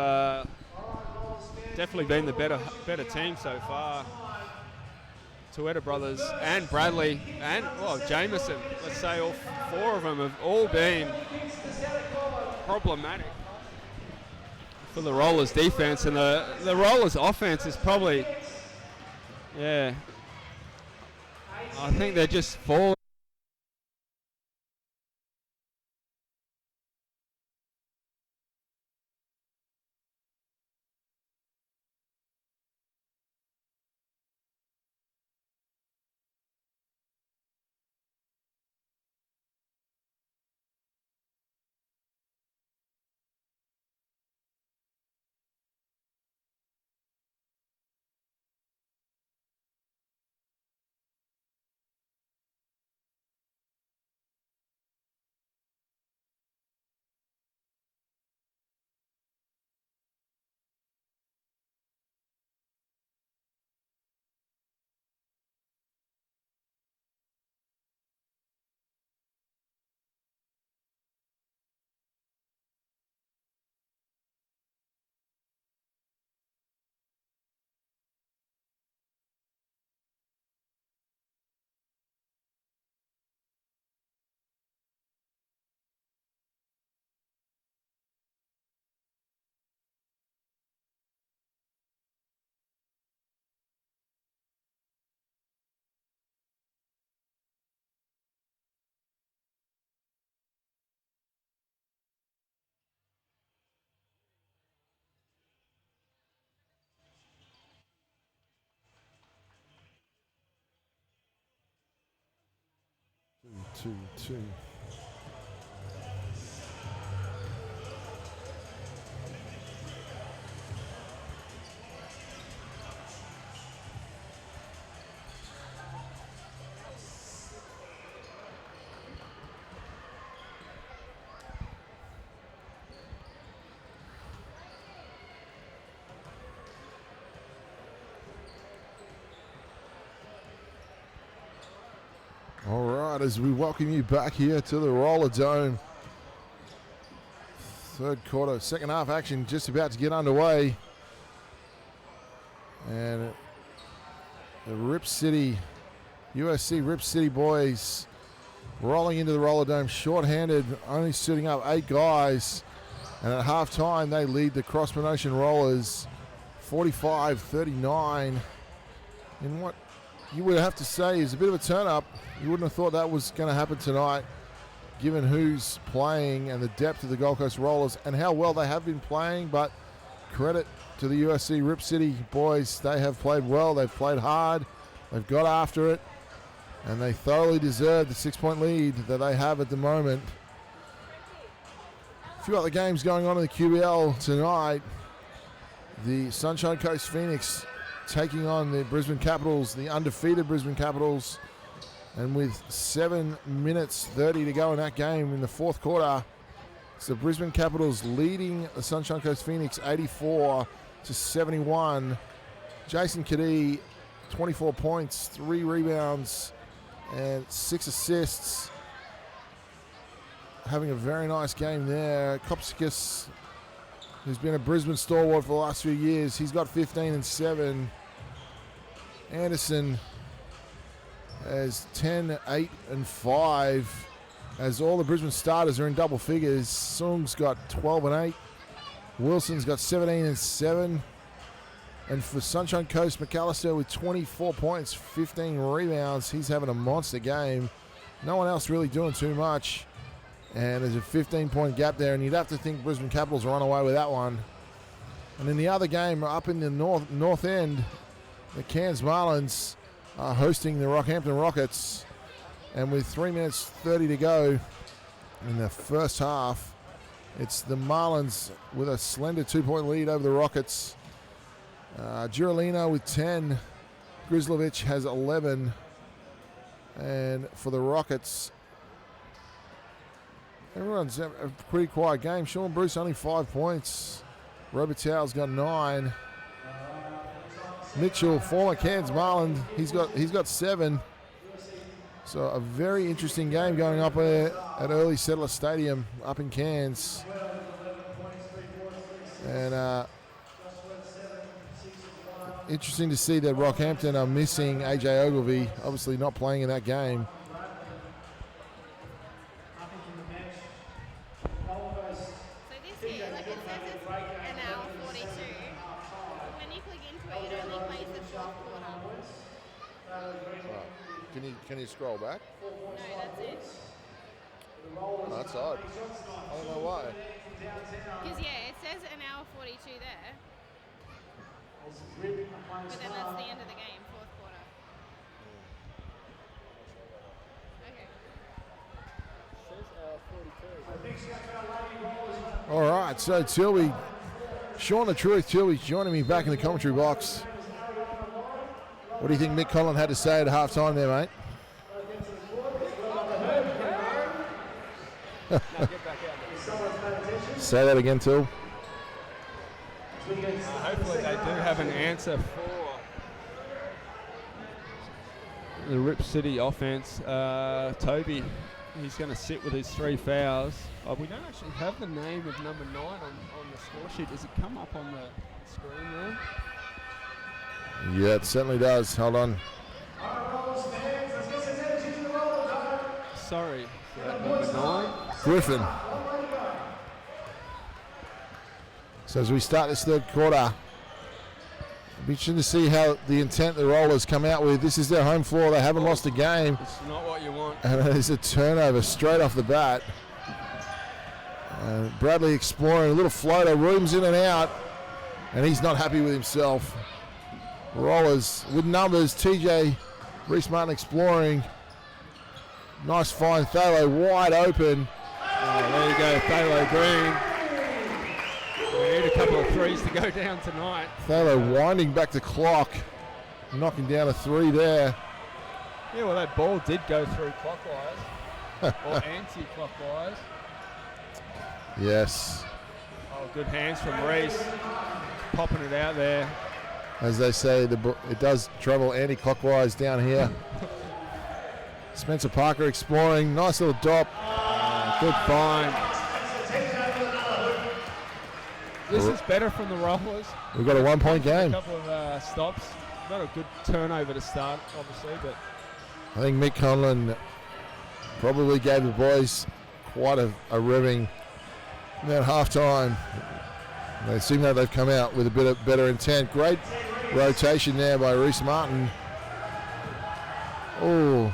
definitely been the better team so far. Toretta brothers and Bradley and Jameson, let's say all 4 of them have all been problematic for the Rollers defense, and the Rollers offense is probably, I think they're just falling. 2-2. All right, as we welcome you back here to the Roller Dome. Third quarter, second half action just about to get underway. And the Ripcity, USC Ripcity boys rolling into the Roller Dome short-handed, only suiting up 8 guys. And at halftime, they lead the Cross Promotion Rollers 45-39 in what you would have to say is a bit of a turn-up. You wouldn't have thought that was going to happen tonight, given who's playing and the depth of the Gold Coast Rollers and how well they have been playing. But credit to the USC Ripcity boys. They have played well. They've played hard. They've got after it. And they thoroughly deserve the 6-point lead that they have at the moment. A few other games going on in the QBL tonight. The Sunshine Coast Phoenix taking on the Brisbane Capitals, the undefeated Brisbane Capitals. And with 7 minutes 30 to go in that game in the fourth quarter, it's the Brisbane Capitals leading the Sunshine Coast Phoenix 84-71. Jason Kadee, 24 points, 3 rebounds, and 6 assists. Having a very nice game there. Kopskis, who's been a Brisbane stalwart for the last few years, he's got 15 and 7. Anderson has 10, 8, and 5. As all the Brisbane starters are in double figures. Sung's got 12 and 8. Wilson's got 17 and 7. And for Sunshine Coast, McAllister with 24 points, 15 rebounds. He's having a monster game. No one else really doing too much. And there's a 15-point gap there, and you'd have to think Brisbane Capitals run away with that one. And in the other game, up in the north end, the Cairns Marlins are hosting the Rockhampton Rockets. And with 3 minutes 30 to go in the first half, it's the Marlins with a slender 2-point lead over the Rockets. Girolino with 10. Grislovich has 11. And for the Rockets, everyone's a pretty quiet game. Sean Bruce only 5 points. Robitaille's got 9. Mitchell, former Cairns Marlin, he's got 7. So a very interesting game going up at Early Settler Stadium up in Cairns. And interesting to see that Rockhampton are missing AJ Ogilvy, obviously not playing in that game. Can you scroll back? No, that's it. Oh, that's odd. I don't know why. Because, yeah, it says an hour 42 there. But then that's the end of the game, fourth quarter. Okay. Says hour 42. All right, so Tilby, Sean the Truth, Tilby's joining me back in the commentary box. What do you think Mick Collin had to say at halftime there, mate? Say that again, Till. Hopefully they do have an answer for the Ripcity offense. Toby, he's going to sit with his 3 fouls. We don't actually have the name of number 9 on the score sheet. Does it come up on the screen there? Yeah, it certainly does. Hold on. Sorry, number 9. Griffin. So as we start this third quarter, it'll be interesting to see how the intent the Rollers come out with. This is their home floor. They haven't lost a game. It's not what you want. And there's a turnover straight off the bat. Bradley exploring a little floater, rooms in and out, and he's not happy with himself. Rollers with numbers. TJ Reese Martin exploring. Nice find, Thalo wide open. Oh, there you go, Thalo Green. We need a couple of threes to go down tonight. Thalo winding back the clock, knocking down a 3 there. Yeah, well, that ball did go through clockwise, or anti-clockwise. Yes. Oh, good hands from Reese, popping it out there. As they say, it does travel anti-clockwise down here. Spencer Parker exploring, nice little dop. Good find. This is better from the Rollers. We've got a 1-point game. A couple of stops. Not a good turnover to start, obviously, but I think Mick Conlon probably gave the boys quite a revving at halftime. They seem that they've come out with a bit of better intent. Great rotation there by Reese Martin. Oh.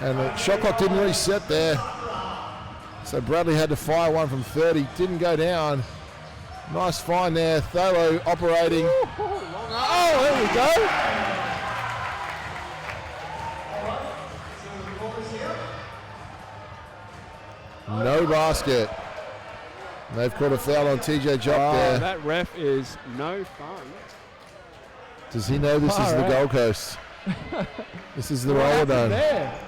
And the shot clock didn't reset there. So Bradley had to fire one from 30. Didn't go down. Nice find there. Thalo operating. Oh, there we go. No basket. And they've caught a foul on TJ Jock there. That ref is no fun. Does he know this is the Gold Coast? This is the Roller Dome. There?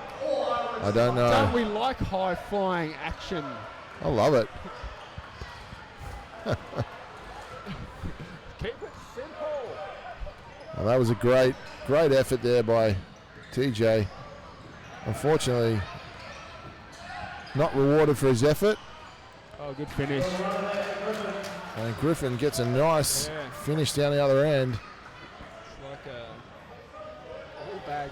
I don't know. Don't we like high-flying action? I love it. Keep it simple. Well, that was a great effort there by TJ. Unfortunately, not rewarded for his effort. Oh, good finish. And Griffin gets a nice finish down the other end. It's like a whole bag.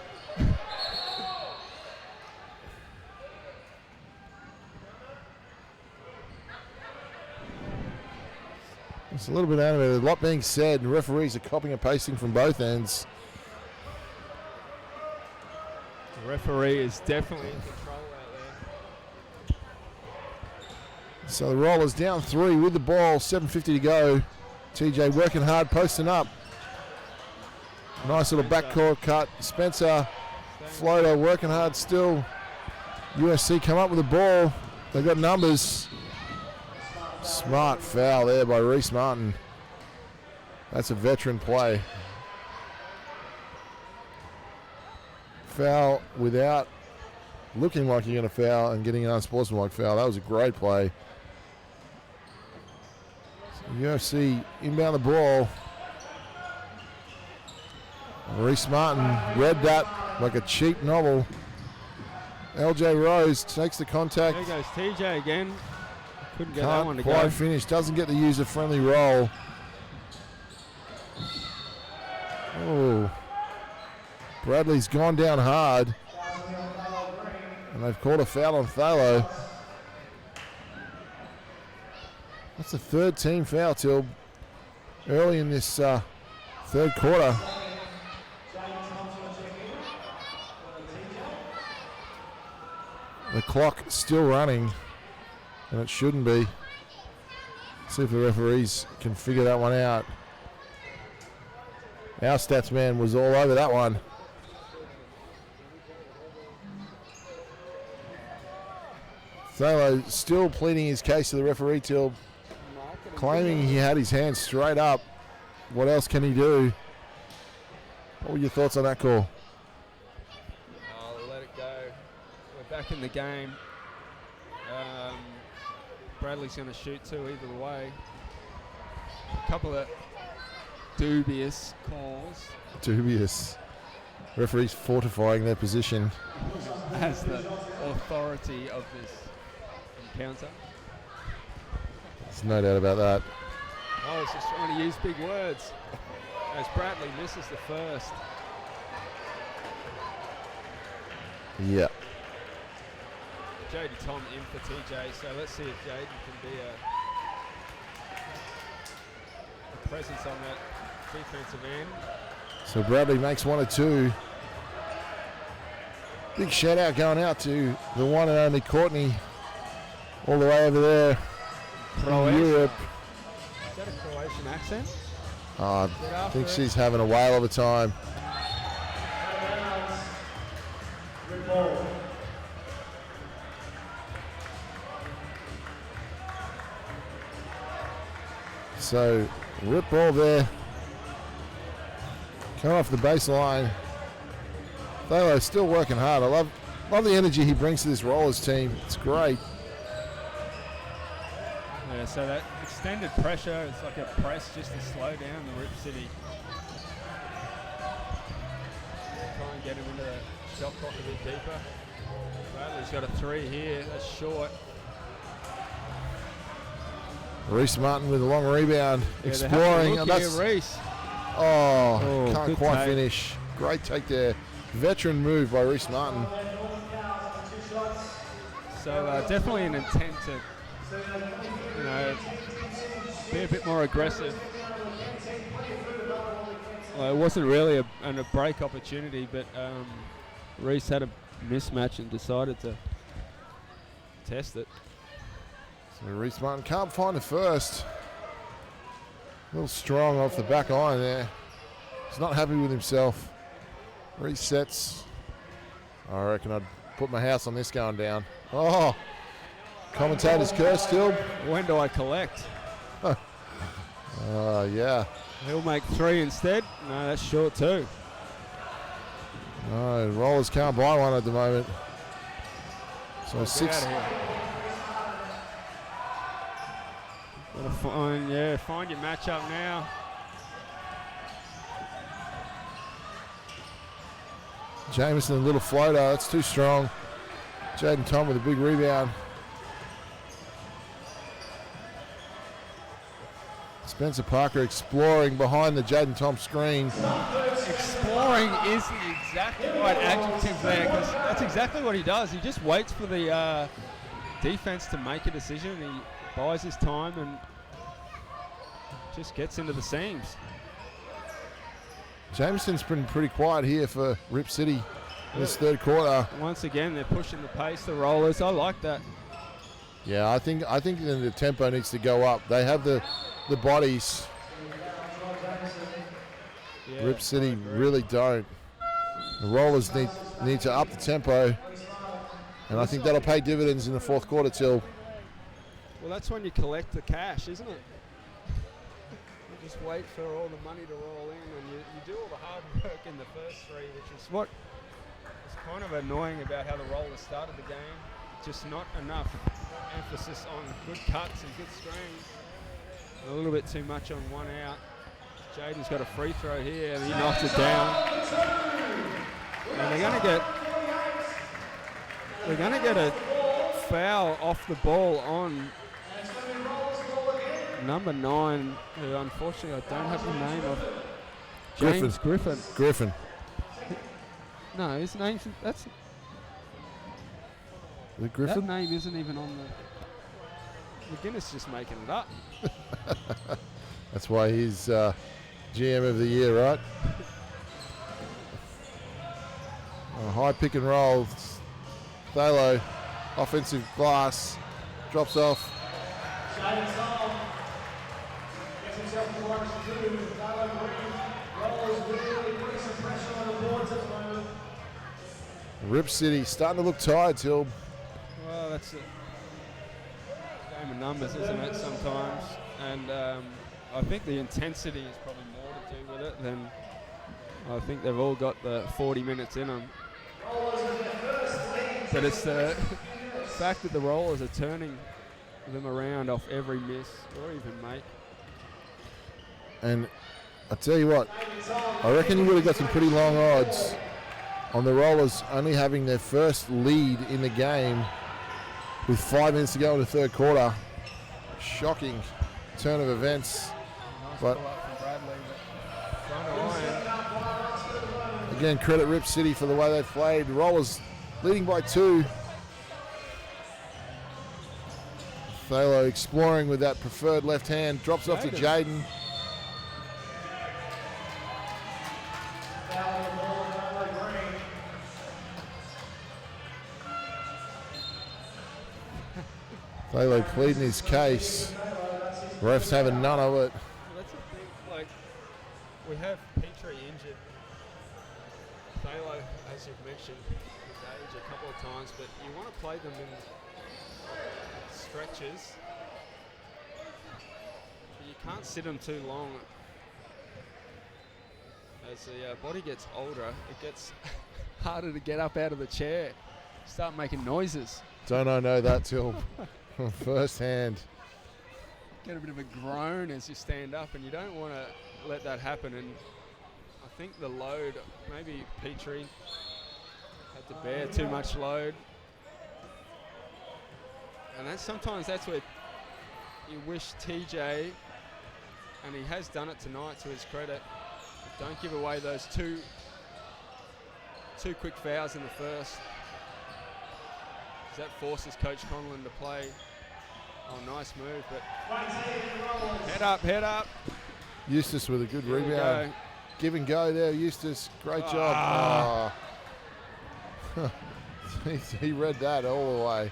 It's a little bit animated. A lot being said, and referees are copying and pasting from both ends. The referee is definitely in control out there. So the Rollers down 3 with the ball, 7:50 to go. TJ working hard, posting up. Nice little backcourt cut. Spencer, floater, working hard still. USC come up with the ball. They got numbers. Smart foul there by Reese Martin. That's a veteran play. Foul without looking like you're going to foul and getting an unsportsmanlike foul. That was a great play. So UFC inbound the ball. Reese Martin read that like a cheap novel. LJ Rose takes the contact. There goes TJ again. Couldn't get that one to quite go. finish. Doesn't get the user-friendly roll. Oh. Bradley's gone down hard. And they've called a foul on Thalo. That's the third team foul till early in this third quarter. The clock still running. And it shouldn't be. See if the referees can figure that one out. Our stats man was all over that one. Thalo still pleading his case to the referee till claiming he had his hands straight up. What else can he do? What were your thoughts on that call? I'll let it go. We're back in the game. Bradley's going to shoot two either way. A couple of dubious calls. Dubious. Referees fortifying their position. As the authority of this encounter. There's no doubt about that. I was just trying to use big words. As Bradley misses the first. Yeah. Jody Tom in for TJ, so let's see if Jaden can be a presence on that defensive end. So Bradley makes 1 or 2. Big shout out going out to the one and only Courtney, all the way over there in Europe. Is that a Croatian accent? I think she's having a whale of a time. So, rip ball there. Coming off the baseline. Thalo still working hard. I love the energy he brings to this Rollers team. It's great. Yeah, so that extended pressure, it's like a press just to slow down the Ripcity. Try and get him into the shot clock a bit deeper. Bradley's got a 3 here, that's short. Reese Martin with a long rebound, Yeah, exploring. Look here, Reese. Can't quite take. finish. Great take there. Veteran move by Reese Martin. So definitely an intent to, be a bit more aggressive. Well, it wasn't really a break opportunity, but Reese had a mismatch and decided to test it. So Reese Martin can't find the first. A little strong off the back iron there. He's not happy with himself. Resets. I reckon I'd put my house on this going down. Oh, commentator's curse still. When do I collect? Yeah. He'll make 3 instead. No, that's short too. No, Rollers can't buy one at the moment. So Get 6. out of here. Gotta find your matchup now. Jameson, a little floater. That's too strong. Jaden Tom with a big rebound. Spencer Parker exploring behind the Jaden Tom screen. Exploring is the exact right adjective there, because that's exactly what he does. He just waits for the defense to make a decision. He buys his time and just gets into the seams. Jameson's been pretty quiet here for Ripcity in this third quarter. Once again, they're pushing the pace, the Rollers. I like that. Yeah, I think the tempo needs to go up. They have the bodies. Yeah, Ripcity really don't. The Rollers need to up the tempo, and I think that'll pay dividends in the fourth quarter, Till. Well, that's when you collect the cash, isn't it? You just wait for all the money to roll in, and you do all the hard work in the first 3, which is what is kind of annoying about how the Rollers started the game. Just not enough emphasis on good cuts and good screens. A little bit too much on one out. Jaden's got a free throw here, and he knocks it down. And they're going to get a foul off the ball on number 9, who unfortunately I don't have the name of. James Griffin. No, his name's that's. The Griffin? That name isn't even on the. McGinnis just making it up. That's why he's GM of the year, right? High pick and roll. Thalo, offensive glass, drops off. Ripcity starting to look tired, Till. Well, that's a game of numbers, isn't it, sometimes? And I think the intensity is probably more to do with it than I think they've all got the 40 minutes in them. But it's the fact that the Rollers are turning them around off every miss or even make. And I tell you what, I reckon you would have got some pretty long odds on the Rollers only having their first lead in the game with 5 minutes to go in the third quarter. Shocking turn of events. But again, credit Ripcity for the way they played. Rollers leading by 2. Thalo exploring with that preferred left hand. Drops off to Jaden. Thalo pleading his case. Refs having none of it. That's the thing, like, we have Petrie injured. Thalo, as you've mentioned, his age a couple of times, but you want to play them in stretches. But you can't sit them too long. As the body gets older, it gets harder to get up out of the chair. Start making noises. Don't I know that till firsthand. Get a bit of a groan as you stand up, and you don't want to let that happen. And I think the load, maybe Petrie had to bear too much load. And sometimes that's where you wish TJ, and he has done it tonight to his credit, don't give away those two quick fouls in the first. That forces Coach Conlon to play. Oh, nice move, but head up. Eustace with a good Here rebound. Give and go there, Eustace. Great job. Oh. He read that all the way.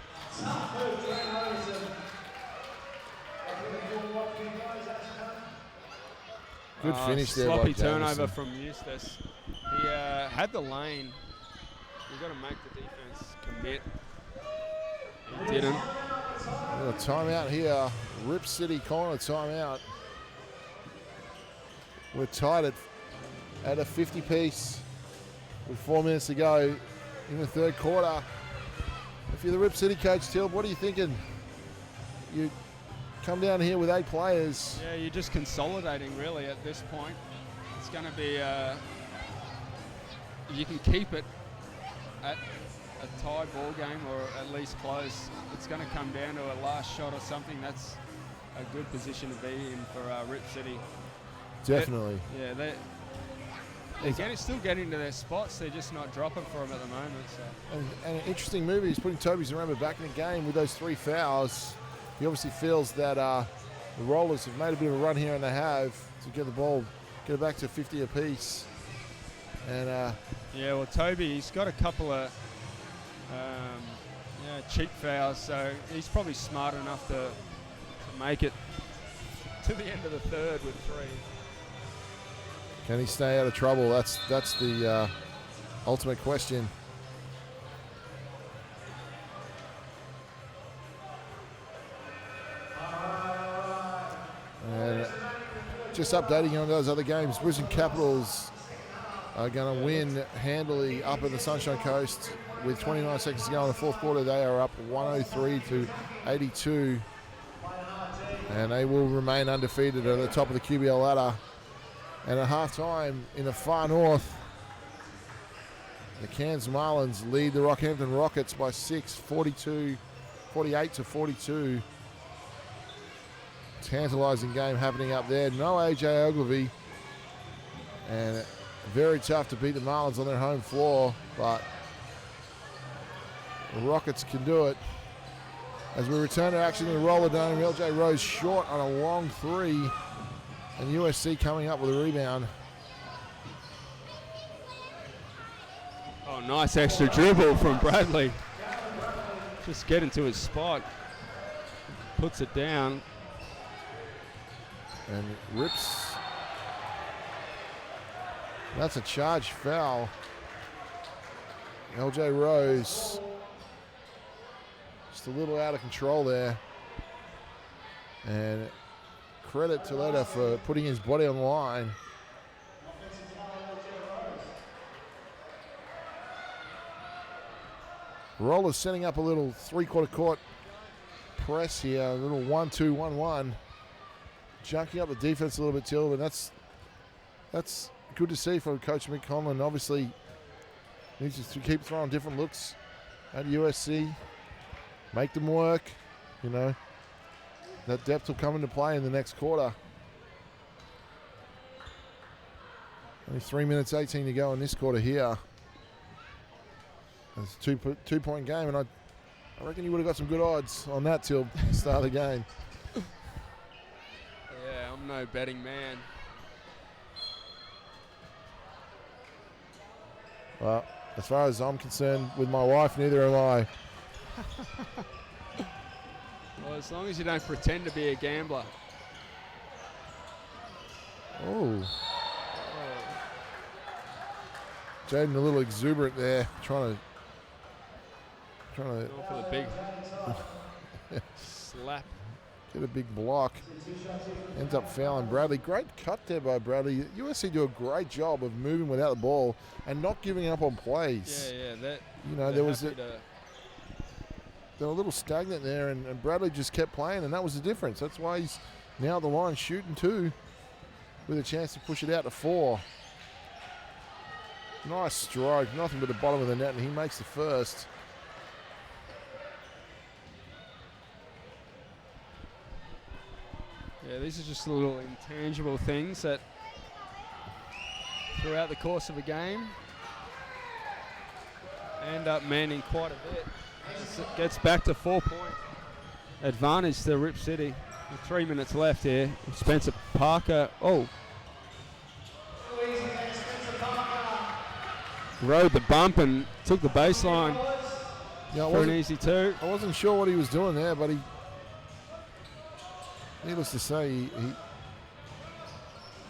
Good finish there. Sloppy by turnover Jamison. from Eustace. He had the lane. You've got to make the defense commit. He didn't. A timeout here. Ripcity calling a timeout. We're tied at a 50 piece with 4 minutes to go in the third quarter. If you're the Ripcity coach, Till, what are you thinking? You come down here with 8 players. Yeah, you're just consolidating really at this point. It's going to be, you can keep it at a tie ball game or at least close. It's going to come down to a last shot or something. That's a good position to be in for Ripcity. Definitely. They're still getting to their spots. They're just not dropping for them at the moment. So. And an interesting move. He's putting Toby Zaremba back in the game with those 3 fouls. He obviously feels that the Rollers have made a bit of a run here, and they have, to get the ball, get it back to 50 apiece. And yeah, well, Toby, he's got a couple of cheap fouls, so he's probably smart enough to make it to the end of the third with 3. can he stay out of trouble? That's the ultimate question. And just updating you on those other games, Brisbane Capitals are going to win handily up in the Sunshine Coast with 29 seconds to go in the fourth quarter. They are up 103-82, and they will remain undefeated at the top of the QBL ladder. And at halftime in the far north, the Cairns Marlins lead the Rockhampton Rockets by 6, 48-42. Tantalising game happening up there. No AJ Ogilvy, and very tough to beat the Marlins on their home floor, but the Rockets can do it. As we return to action in the Roller Dome, LJ Rose short on a long 3, and USC coming up with a rebound. Oh, nice extra dribble from Bradley. Just getting to his spot. Puts it down. And rips. That's a charged foul. LJ Rose just a little out of control there. And credit to Leda for putting his body on the line. Rollers setting up a little three-quarter court press here, a little 1-2-1-1. Junking up the defense a little bit, Till, and that's good to see from Coach Mick Conlon. Obviously, needs to keep throwing different looks at USC, make them work. You know, that depth will come into play in the next quarter. Only 3 minutes 18 to go in this quarter here. It's a two-point game, and I reckon you would have got some good odds on that till the start of the game. Yeah, I'm no betting man. Well, as far as I'm concerned, with my wife, neither am I. Well, as long as you don't pretend to be a gambler. Oh. Jaden a little exuberant there, trying to Going for the big slap. get a big block. Ends up fouling Bradley. Great cut there by Bradley. USC do a great job of moving without the ball and not giving up on plays. Yeah. That, you know, they were a little stagnant there, and Bradley just kept playing, and that was the difference. That's why he's now the line shooting 2 with a chance to push it out to 4. Nice stroke, nothing but the bottom of the net, and he makes the first. Yeah, these are just little intangible things that throughout the course of a game end up meaning quite a bit. It gets back to 4-point advantage to Ripcity. 3 minutes left here. Spencer Parker. Oh. Rode the bump and took the baseline for an easy 2. I wasn't sure what he was doing there, but needless to say, he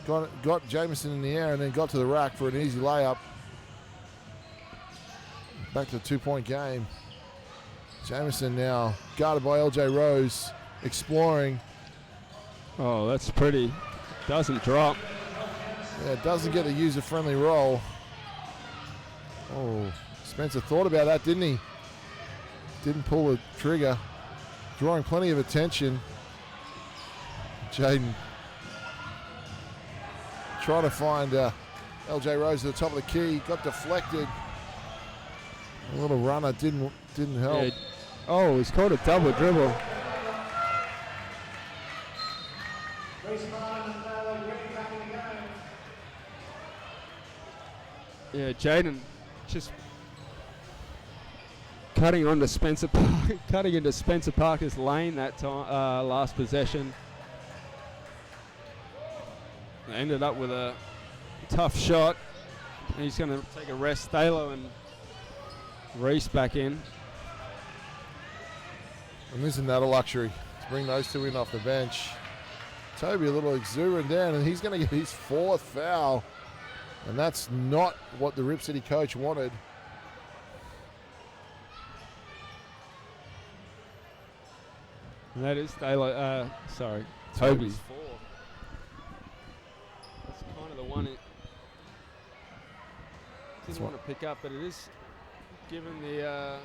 got Jamison in the air and then got to the rack for an easy layup. Back to the 2-point game. Jamison now guarded by LJ Rose, exploring. Oh, that's pretty. Doesn't drop. Yeah, doesn't get the user-friendly roll. Oh, Spencer thought about that, didn't he? Didn't pull the trigger. Drawing plenty of attention. Jaden trying to find LJ Rose at the top of the key. Got deflected. A little runner didn't help. Yeah. Oh, he's called a double dribble. Yeah, Jaden just cutting into Spencer Parker's lane that time, last possession. Ended up with a tough shot. He's going to take a rest. Thalo and Reese back in. And isn't that a luxury to bring those 2 in off the bench? Toby a little exuberant down, and he's going to get his 4th foul. And that's not what the Ripcity coach wanted. And that is Toby's 4. That's kind of the one it didn't want to pick up, but it is giving the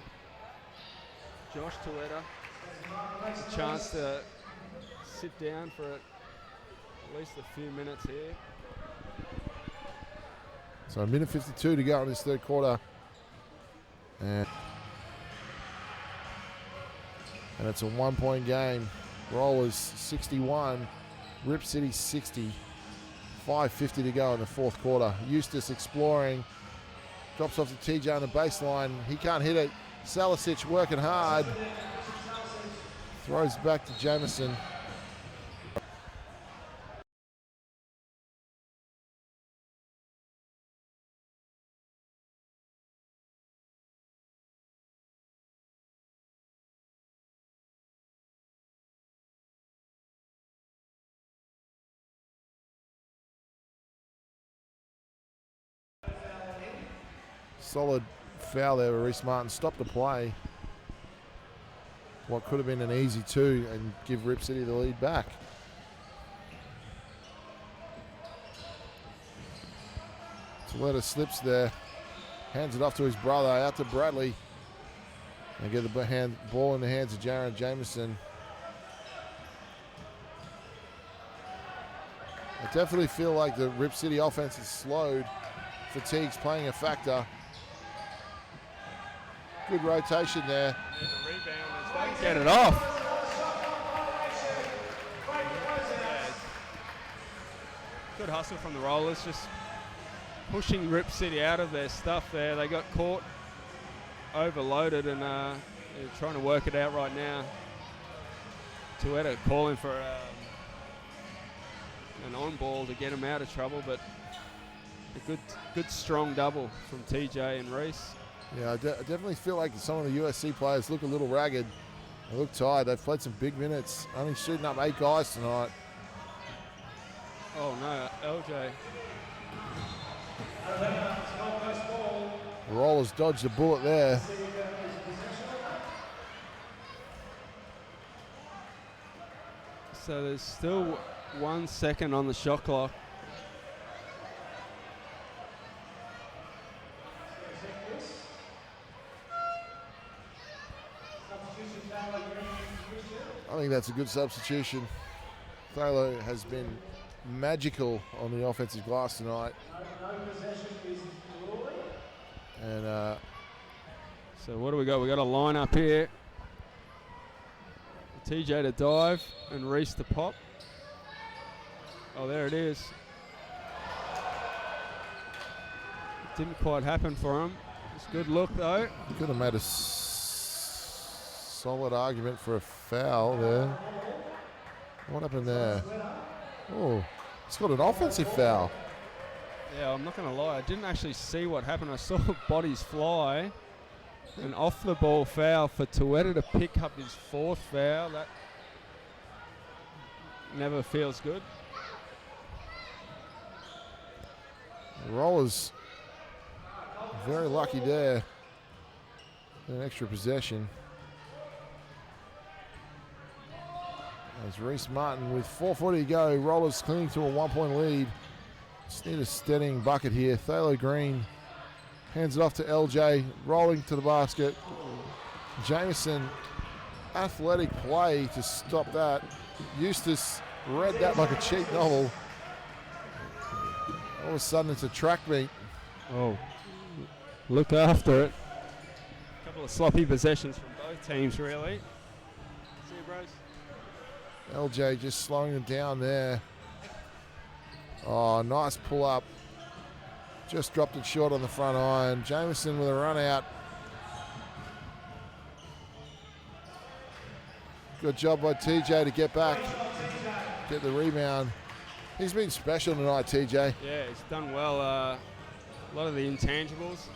Josh Tueta a chance to sit down for at least a few minutes here. So 1:52 to go in this 3rd quarter. And it's a 1-point game. Rollers 61, Ripcity 60. 5:50 to go in the 4th quarter. Eustace exploring. Drops off to TJ on the baseline. He can't hit it. Salicic working hard. Throws back to Jamison. Solid foul there, Reese Martin. Stopped the play. What could have been an easy 2 and give Ripcity the lead back. Toledo slips there. Hands it off to his brother. Out to Bradley. And get the ball in the hands of Jaron Jamison. I definitely feel like the Ripcity offense is slowed. Fatigue's playing a factor. Good rotation there. And the rebound is get it off. Good hustle from the Rollers, just pushing Ripcity out of their stuff there. They got caught overloaded and they're trying to work it out right now. Tueta calling for an on ball to get him out of trouble, but a good strong double from TJ and Reese. Yeah, I definitely feel like some of the USC players look a little ragged. They look tired. They've played some big minutes. Only shooting up 8 guys tonight. Oh no, LJ. The Rollers dodged the bullet there. So there's still 1 second on the shot clock. I think that's a good substitution. Thaler has been magical on the offensive glass tonight. And so what do we got? We got a line up here. TJ to dive and Reese to pop. Oh, there it is. Didn't quite happen for him. It's a good look though. he could have made a solid argument for a foul there. What happened there? Oh, he's got an offensive foul. Yeah, I'm not going to lie. I didn't actually see what happened. I saw bodies fly. An off the ball foul for Tueta to pick up his 4th foul. That never feels good. The Rollers very lucky there. An extra possession. As Reese Martin with 4:40 to go. Rollers clinging to a 1-point lead. Just need a steadying bucket here. Thaler Green hands it off to LJ. Rolling to the basket. Jameson, athletic play to stop that. Eustace read that like a cheap novel. All of a sudden it's a track meet. Oh, look after it. A couple of sloppy possessions from both teams, really. See you, bros. LJ just slowing them down there. Oh, nice pull up. Just dropped it short on the front iron. Jameson with a run out. Good job by TJ to get back, get the rebound. He's been special tonight, TJ. Yeah, he's done well. A lot of the intangibles.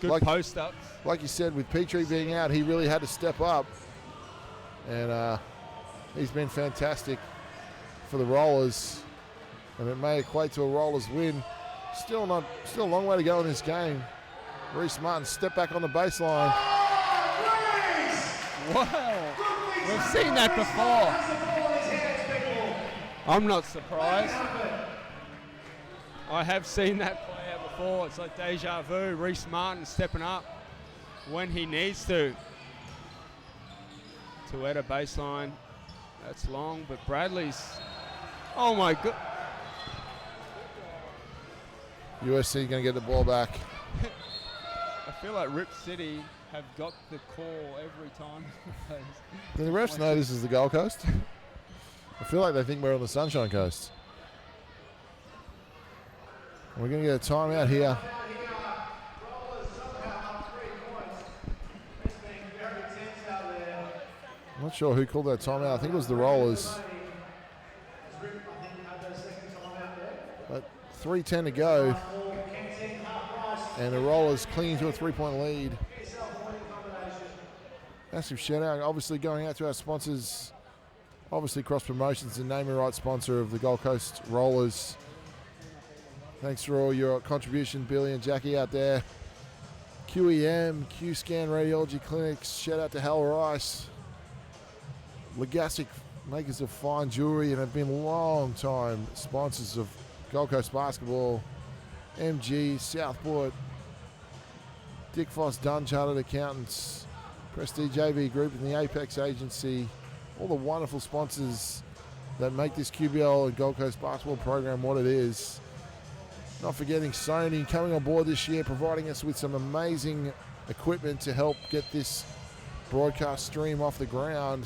Good post ups. Like you said, with Petrie being out, he really had to step up. And he's been fantastic for the Rollers. And it may equate to a Rollers win. Still a long way to go in this game. Reese Martin step back on the baseline. Wow, we've seen that before. I'm not surprised. I have seen that play out before. It's like deja vu. Reese Martin stepping up when he needs to. Tueta baseline. That's long, but Bradley's. Oh my God. USC going to get the ball back. I feel like Ripcity have got the call every time. Do the refs know this is the Gold Coast? I feel like they think we're on the Sunshine Coast. We're going to get a timeout here. I'm not sure who called that timeout. I think it was the Rollers. But 3:10 to go. And the Rollers clinging to a 3-point lead. Massive shout out. Obviously going out to our sponsors. Obviously Cross Promotions, the name and right sponsor of the Gold Coast Rollers. Thanks for all your contribution, Billy and Jackie out there. QEM, Q-Scan Radiology Clinics. Shout out to Hal Rice. Legassic, makers of fine jewelry and have been long time sponsors of Gold Coast basketball. MG, Southport, Dick Foss Dunn Chartered Accountants, Prestige JV Group and the Apex Agency, all the wonderful sponsors that make this QBL and Gold Coast basketball program what it is. Not forgetting Sony coming on board this year, providing us with some amazing equipment to help get this broadcast stream off the ground.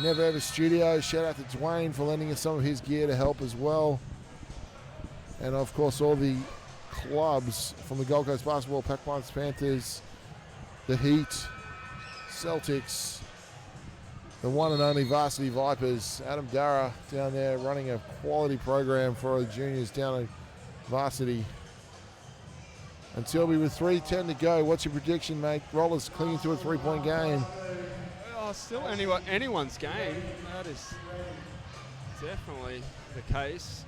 Never Ever Studios, shout out to Dwayne for lending us some of his gear to help as well. And of course all the clubs from the Gold Coast basketball, Pac Panthers, Panthers, the Heat, Celtics, the one and only Varsity Vipers. Adam Dara down there running a quality program for our juniors down at Varsity. And Tilby with 3:10 to go. What's your prediction, mate? Rollers clinging to a 3-point game. Oh, still anyone's game. That is definitely the case.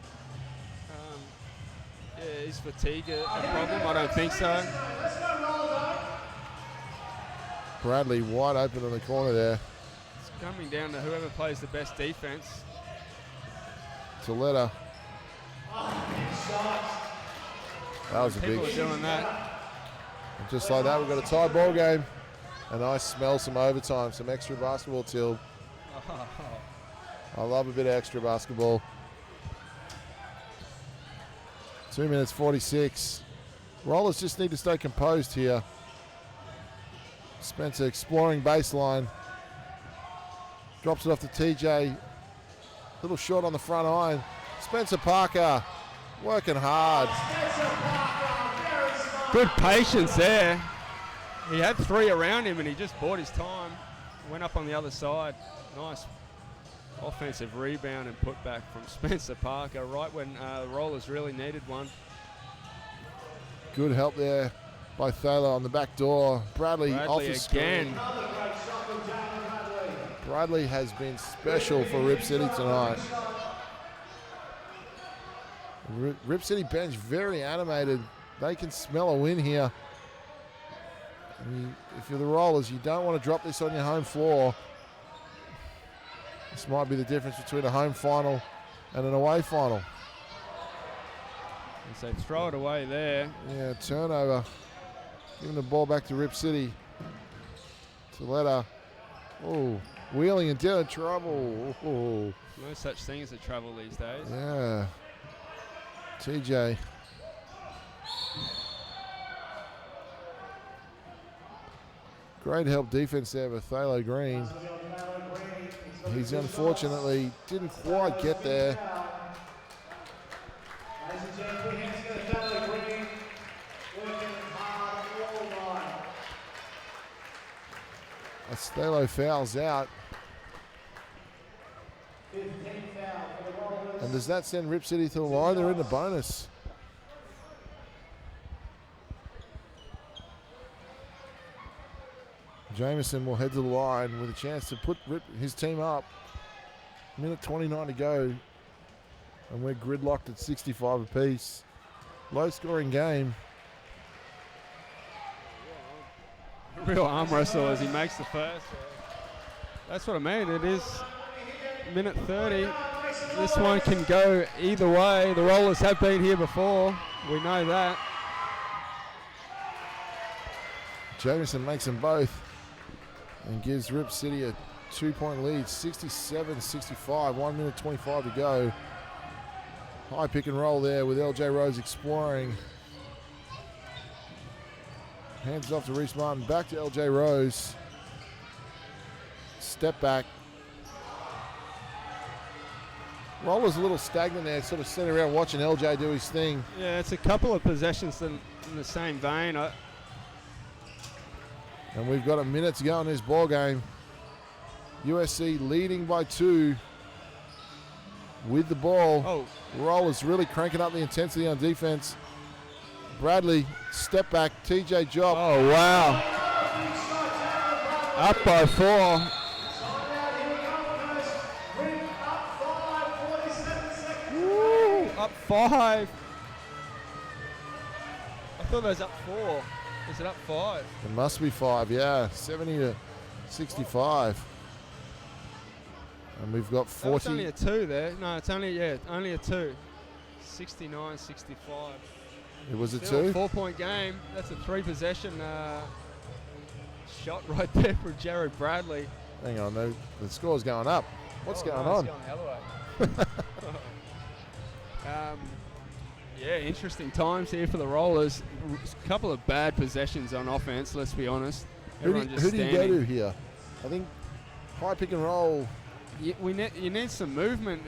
Yeah, is fatigue a problem? I don't think so. Bradley wide open in the corner there. coming down to whoever plays the best defense. Toletta. That was a big. People are doing that. And just like that, we've got a tie ball game. And I smell some overtime, some extra basketball, Till. I love a bit of extra basketball. 2 minutes 46. Rollers just need to stay composed here. Spencer exploring baseline. Drops it off to TJ. Little short on the front iron. Spencer Parker working hard. Good patience there. He had 3 around him and he just bought his time. Went up on the other side. Nice offensive rebound and put back from Spencer Parker right when Rollers really needed one. Good help there by Thaler on the back door. Bradley off the again. screen. Bradley has been special for Ripcity tonight. Ripcity bench very animated. They can smell a win here. If you're the Rollers, you don't want to drop this on your home floor. This might be the difference between a home final and an away final. And so throw it away there. Yeah, turnover. Giving the ball back to Ripcity. Toletta. Oh, wheeling and dealing trouble. Oh. No such thing as a trouble these days. Yeah. TJ. Great help defense there with Thalo Green. He's unfortunately didn't quite get there. As Thalo fouls out. And does that send Ripcity to the line? They're in the bonus. Jameson will head to the line with a chance to put his team up. Minute 29 to go. And we're gridlocked at 65 apiece. Low scoring game. Real arm wrestle as he makes the first. That's what I mean. It is minute 30. This one can go either way. The Rollers have been here before. We know that. Jameson makes them both and gives Ripcity a 2-point lead, 67-65, 1 minute 25 to go. High pick and roll there with LJ Rose exploring. Hands off to Reese Martin, back to LJ Rose. Step back. Roller's a little stagnant there, sort of sitting around watching LJ do his thing. Yeah, it's a couple of possessions in the same vein. And we've got a minute to go in this ball game. USC leading by 2 with the ball. Oh. Rollers really cranking up the intensity on defense. Bradley, step back, TJ Job. Oh, wow. Up by 4. Woo, up 5. I thought that was up 4. Is it up 5? It must be 5, yeah. 70-65. And we've got 40. It's only a 2 there. No, it's only a 2. 69-65. It was a Still 2? A 4-point game. That's a 3-possession shot right there for Jared Bradley. Hang on, the score's going up. What's going no, on? It's going the other way. Yeah, interesting times here for the Rollers. A couple of bad possessions on offense, let's be honest. Who do you go to here? I think high pick and roll. You need some movement.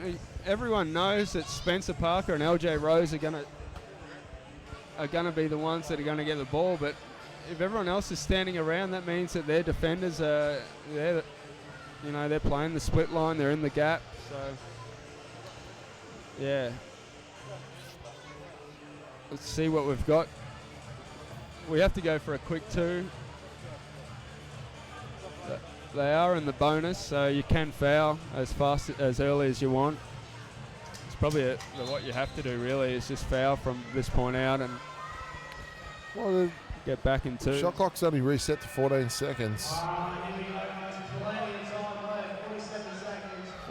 Everyone knows that Spencer Parker and LJ Rose are gonna be the ones that are gonna get the ball, but if everyone else is standing around, that means that their defenders are they're playing the split line, they're in the gap. So yeah. Let's see what we've got. We have to go for a quick 2. They are in the bonus, so you can foul as early as you want. It's probably what you have to do really is just foul from this point out and get back in 2. Shot clock's only reset to 14 seconds.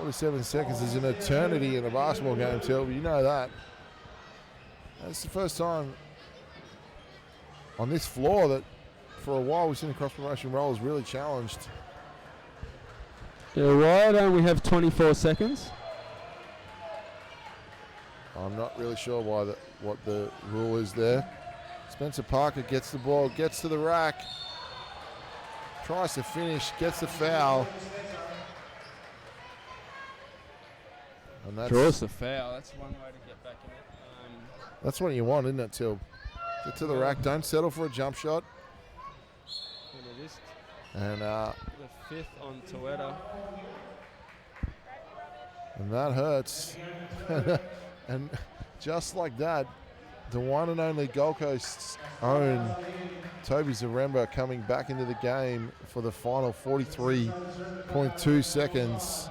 47 seconds is an eternity in a basketball game, Till. You know that. That's the first time on this floor that for a while we've seen the cross-promotion rollers really challenged. Yeah, why don't we have 24 seconds? I'm not really sure what the rule is there. Spencer Parker gets the ball, gets to the rack, tries to finish, gets the foul. And Draws the foul. That's one way to get back in it. That's what you want, isn't it, Till? Get to the rack. Don't settle for a jump shot. And it is And the fifth on Toeta. And that hurts. And just like that, the one and only Gold Coast's own Toby Zaremba coming back into the game for the final 43.2 seconds.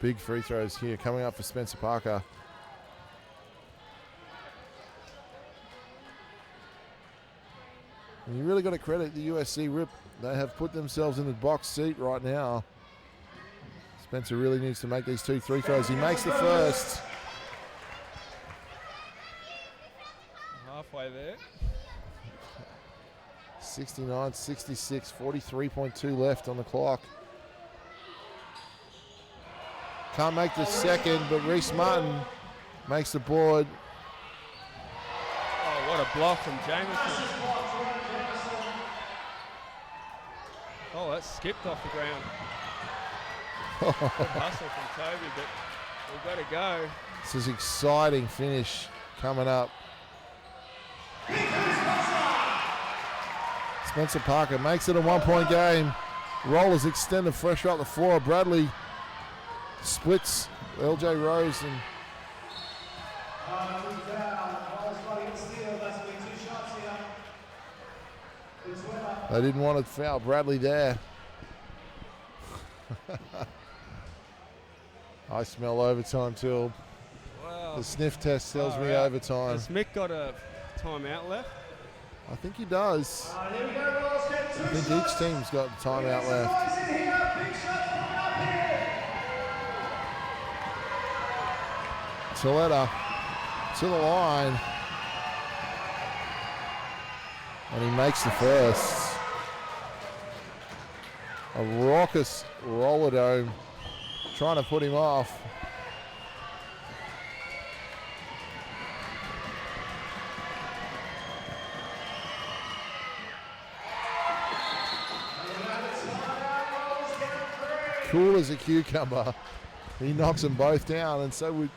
Big free throws here coming up for Spencer Parker. And you really got to credit the USC Rip. They have put themselves in the box seat right now. Spencer really needs to make these 2 free throws. He makes the first. Halfway there. 69-66, 43.2 left on the clock. Can't make the second, but Reese Martin makes the board. Oh, what a block from Jameson. Oh, that skipped off the ground. Good hustle from Toby, but we've got to go. This is exciting finish coming up. Spencer Parker makes it a 1-point game. Rollers extend the pressure up the floor. Bradley splits LJ Rose and they didn't want to foul Bradley there. I smell overtime, Till. Wow. The sniff test tells me overtime. Has Mick got a timeout left? I think he does. I think each team's got a timeout left. Toeta to the line. And he makes the first. A raucous roller dome trying to put him off. Cool as a cucumber. He knocks them both down, and so with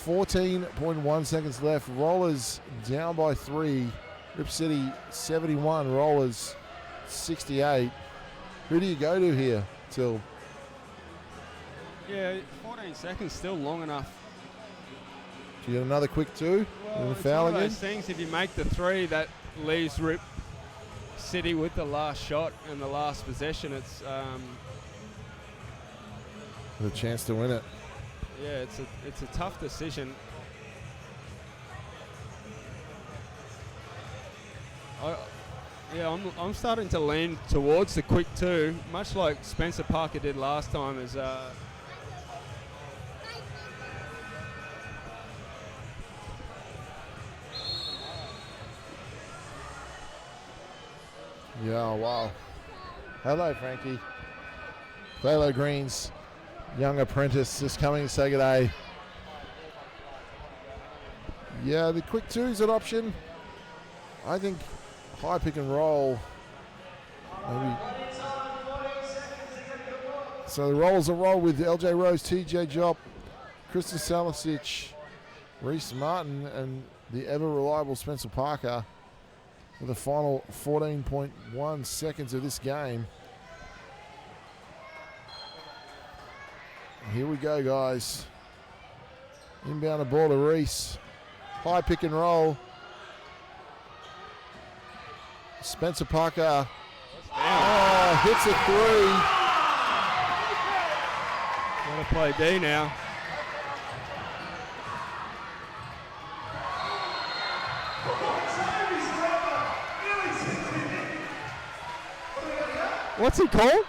14.1 seconds left, Rollers down by 3. Ripcity 71, Rollers 68. Who do you go to here, Till? Yeah, 14 seconds, still long enough. Do you get another quick 2? Well, it's foul one of again? those things, if you make the 3, that leaves Rip City with the last shot and the last possession. It's With a chance to win it. yeah, it's a tough decision. I'm starting to lean towards the quick 2, much like Spencer Parker did last time. As Yeah, wow. Hello, Frankie. Phalo Green's young apprentice just coming to say good day. Yeah, the quick 2 is an option. I think high pick and roll. Maybe. So the rolls are roll with LJ Rose, TJ Jop, Krista Salisic, Reese Martin, and the ever reliable Spencer Parker for the final 14.1 seconds of this game. Here we go, guys. Inbound the ball to Reese. High pick and roll. Spencer Parker hits a 3. Got to play D now. What's he called?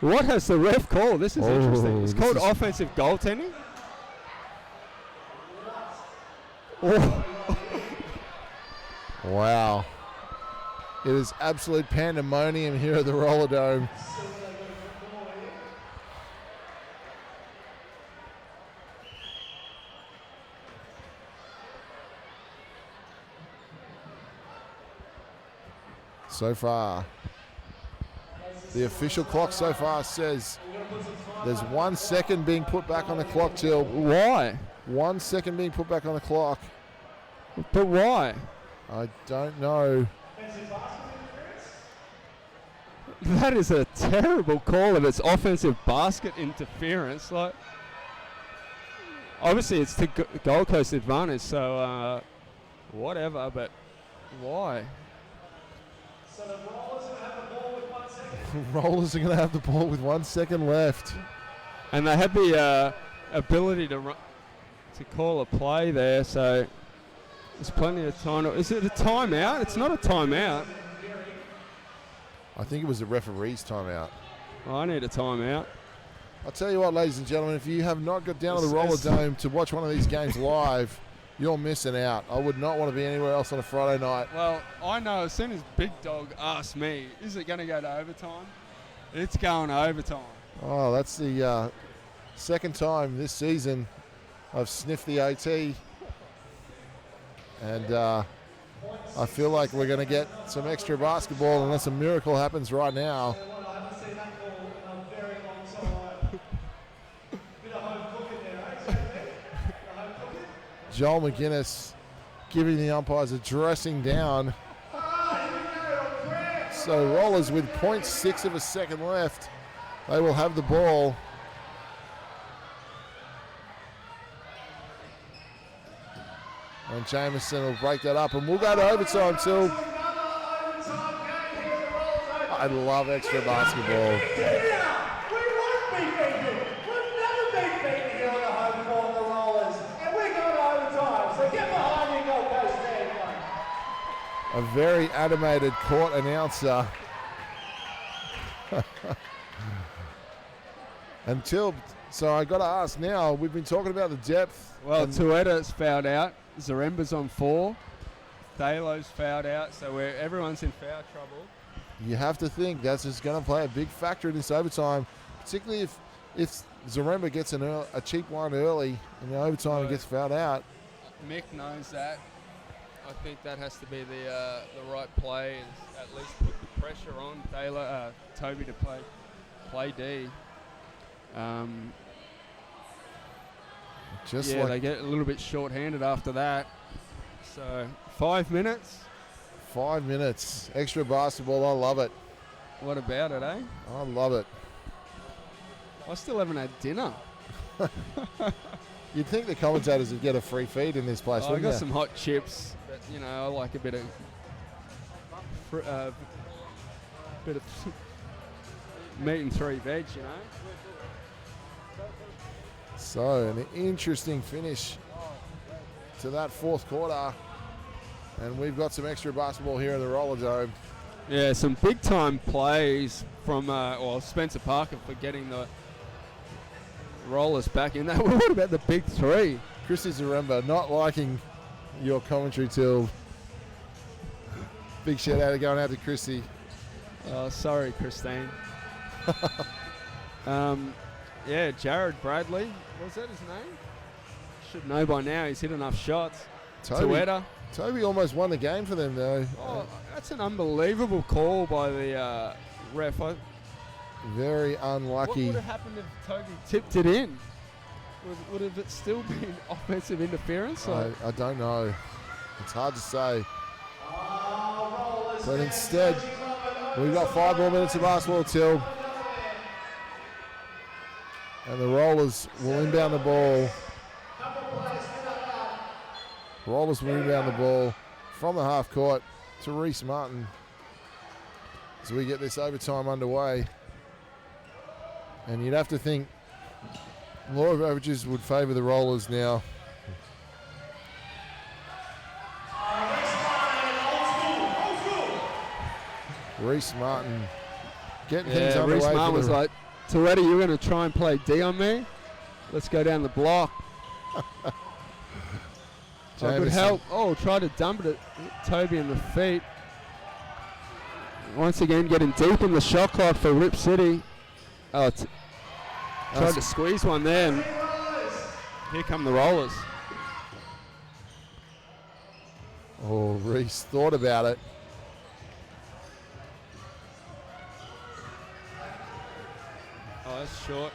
What has the ref called? This is interesting. It's called offensive goaltending. Oh. Wow. It is absolute pandemonium here at the Roller Dome. So far, the official clock so far says there's 1 second being put back on the clock, Till. Why? 1 second being put back on the clock. But why? I don't know. That is a terrible call if it's offensive basket interference. Like, obviously it's to Gold Coast advantage, so whatever, but why? So the Rollers are going to have the ball with 1 second. Rollers are going to have the ball with 1 second left. And they had the ability to call a play there, so there's plenty of time. Is it a timeout? It's not a timeout. I think it was the referee's timeout. Oh, I need a timeout. I'll tell you what, ladies and gentlemen, if you have not got down to the Roller Dome to watch one of these games live, you're missing out. I would not want to be anywhere else on a Friday night. Well, I know as soon as Big Dog asks me, is it going to go to overtime? It's going to overtime. Oh, that's the second time this season I've sniffed the OT. And I feel like we're going to get some extra basketball unless a miracle happens right now. I haven't seen that call in a very long time. Bit of home cooking there, eh? Home cooking? Joel McGuinness giving the umpires a dressing down. So Rollers with 0.6 of a second left. They will have the ball. And Jameson will break that up, and we'll go to overtime too. I love extra basketball. We won't be beaten. We've never been beaten here on the home court of the Rollers. And we're going to overtime. So get behind your Gold Coast stand, mate. A very animated court announcer. So I got to ask now, we've been talking about the depth. Well, Tueta's fouled out. Zaremba's on 4. Thalo's fouled out, so everyone's in foul trouble. You have to think that's just going to play a big factor in this overtime, particularly if Zaremba gets a cheap one early in the overtime and gets fouled out. Mick knows that. I think that has to be the right play, and at least put the pressure on Toby to play D. They get a little bit short-handed after that. So 5 minutes. 5 minutes. Extra basketball. I love it. What about it, eh? I love it. I still haven't had dinner. You'd think the commentators would get a free feed in this place, I wouldn't got you? some hot chips. But, I like a bit of meat and 3 veg, So an interesting finish to that fourth quarter. And we've got some extra basketball here in the Roller Dome. Yeah, some big-time plays from Spencer Parker for getting the Rollers back in that. What about the big 3? Chrissy Zaremba not liking your commentary, Till. Big shout out going out to Chrissy. Oh, sorry, Christine. Jared Bradley. Was that his name? Should know by now. He's hit enough shots. Toby almost won the game for them, though. Oh, that's an unbelievable call by the ref. Very unlucky. What would have happened if Toby tipped it in? Would have it still been offensive interference? I don't know. It's hard to say. But instead, we've got 5 more minutes of basketball, Till. And the Rollers will inbound the ball. Rollers will inbound the ball from the half court to Reese Martin as we get this overtime underway. And you'd have to think law of averages would favour the Rollers now. Reese Martin getting things Yeah, underway. Reese Martin was like, Toretto, you're going to try and play D on me? Let's go down the block. Oh, good help. Oh, try to dump it at Toby in the feet. Once again, getting deep in the shot clock for Ripcity. Oh, tried to squeeze one there. And here come the Rollers. Oh, Reese thought about it. Oh, that's short.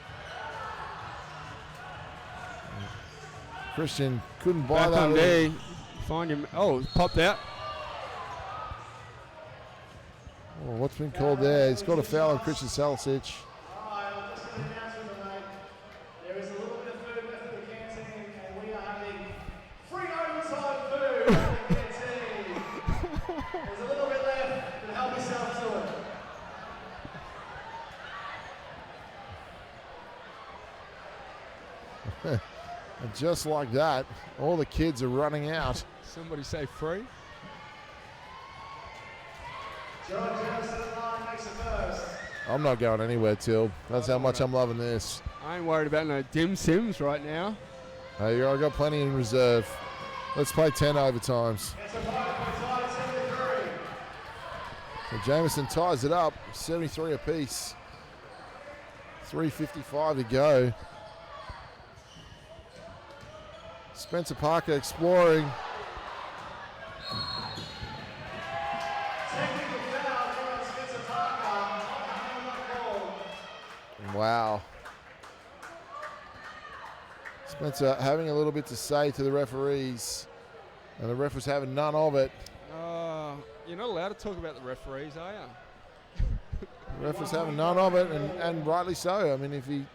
Christian couldn't buy Back that. on D. Find him. Oh, popped out. Oh, what's been called there? He's got a foul on Christian Salicic. Alright, I'm just going to announce for tonight. There is a little bit of food left in the canteen, and we are having free overtime food at the canteen. There's a little bit left, but help yourself to it. And just like that, all the kids are running out. Somebody say free. George Jefferson line makes it first. I'm not going anywhere, Till. That's how much I'm loving this. I ain't worried about no dim sims right now. Hey, I got plenty in reserve. Let's play 10 overtimes. It's a fight for tie 73. So Jameson ties it up, 73 apiece. 3:55 to go. Spencer Parker exploring. Technical foul on Spencer Parker. Wow. Spencer having a little bit to say to the referees, and the ref was having none of it. You're not allowed to talk about the referees, are you? The ref was having none of it, and rightly so. I mean, if he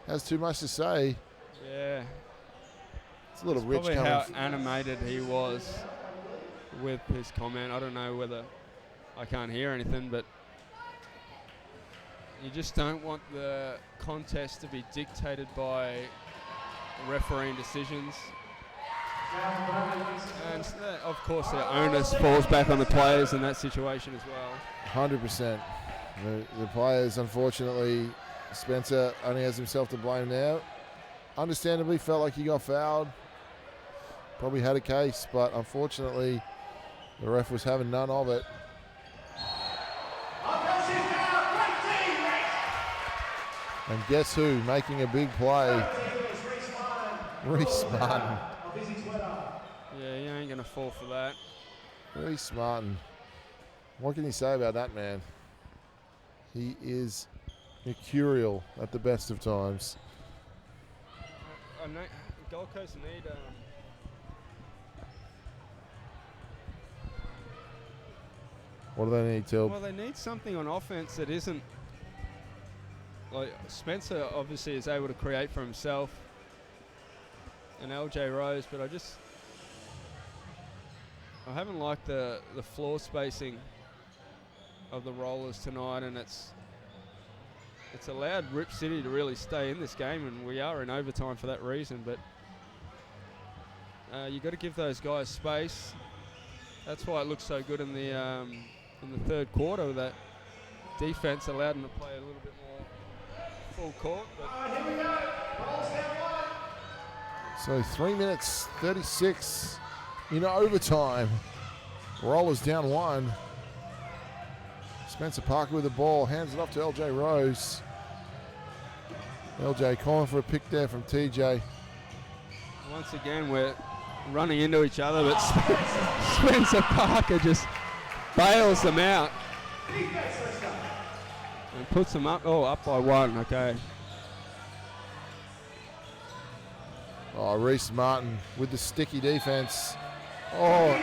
has too much to say, Yeah. it's a little It's rich probably coming. how animated he was with his comment. I don't know whether I can't hear anything, but you just don't want the contest to be dictated by refereeing decisions. And of course, the onus falls back on the players in that situation as well. 100%. The players, unfortunately, Spencer only has himself to blame now. Understandably, felt like he got fouled. Probably had a case, but unfortunately, the ref was having none of it. And guess who? Making a big play. Reese Martin. Yeah, you ain't going to fall for that. Reese Martin. What can you say about that man? He is mercurial at the best of times. I know Gold Coast need What do they need, Till? well, they need something on offense that isn't like Spencer. Obviously, is able to create for himself, and LJ Rose. But I haven't liked the floor spacing of the Rollers tonight, and it's allowed Ripcity to really stay in this game, and we are in overtime for that reason. But you got to give those guys space. That's why it looks so good in the third quarter. That defense allowed them to play a little bit more full court. But Here we go. Rolls down one. So 3 minutes 36 in overtime. Rollers down one. Spencer Parker with the ball, hands it off to LJ Rose. LJ calling for a pick there from TJ. once again, we're running into each other, but Spencer Parker just bails them out and puts them up. Oh, up by one. Okay. Oh, Reese Martin with the sticky defense. Oh,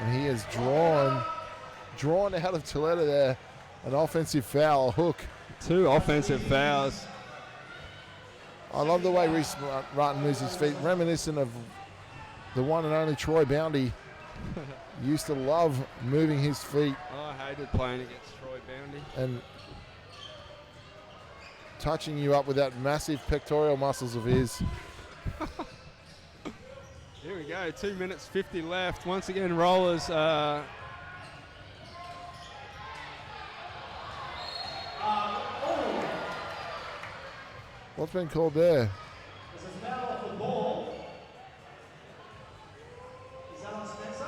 and he has drawn out of Toledo there. An offensive foul, a hook. 2 offensive fouls. I love the way Reese Martin moves his feet, reminiscent of the one and only Troy Boundy. Used to love moving his feet Oh, I hated playing against Troy Boundy. and touching you up with that massive pectoral muscles of his. Here we go, 2 minutes 50 left. Once again, Rollers What's been called there? There's a foul off the ball. Is that on Spencer?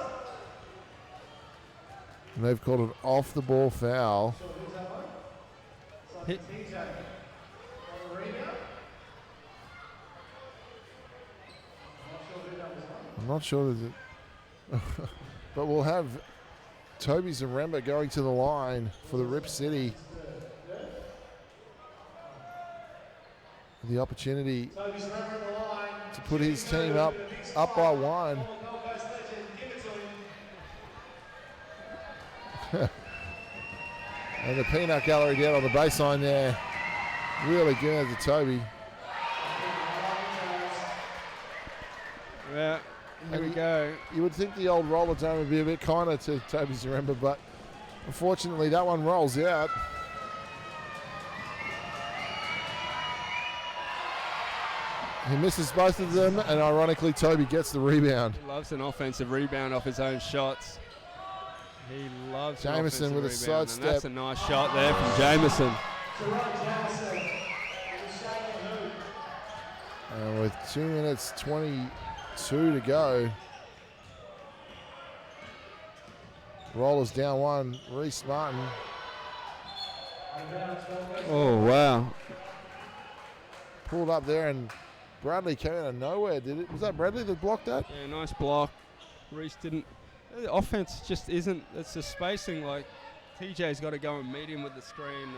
And they've called an off-the-ball foul. Sure, who's that one? So Hit. TJ on the rebound. I'm not sure that it but we'll have Toby Zaremba going to the line for the Ripcity. The opportunity Toby's running the line. to put his team up by one. Former Gold Coast legend, give it to him. And the peanut gallery down on the baseline there. Really good to Toby. Yeah, here we And go. You would think the old roller dome would be a bit kinder to Toby Zaremba, but unfortunately that one rolls out. He misses both of them, and ironically Toby gets the rebound. He loves an offensive rebound off his own shots. He loves an Jamieson offensive with a rebound, sidestep. and that's a nice shot there from Jamieson. And with 2 minutes 22 to go, Rollers down one. Reese Martin. Oh, wow. Pulled up there, and Bradley came out of nowhere, did it? Was that Bradley that blocked that? Yeah, nice block. Reese didn't. The offense just isn't. It's the spacing. Like TJ's got to go and meet him with the screen.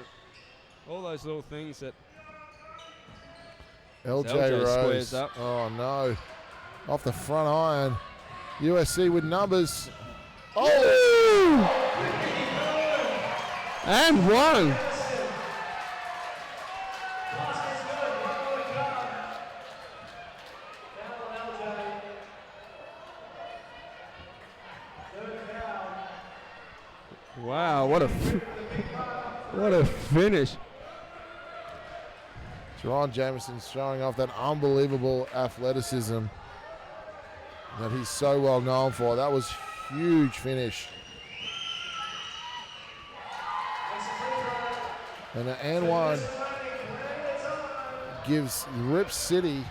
All those little things that. LJ LJ Rose. squares up. Oh no. Off the front iron. USC with numbers. Oh! And one. Wow, what a what a finish. Jerron Jameson's showing off that unbelievable athleticism that he's so well known for. That was huge finish. And an and one gives Ripcity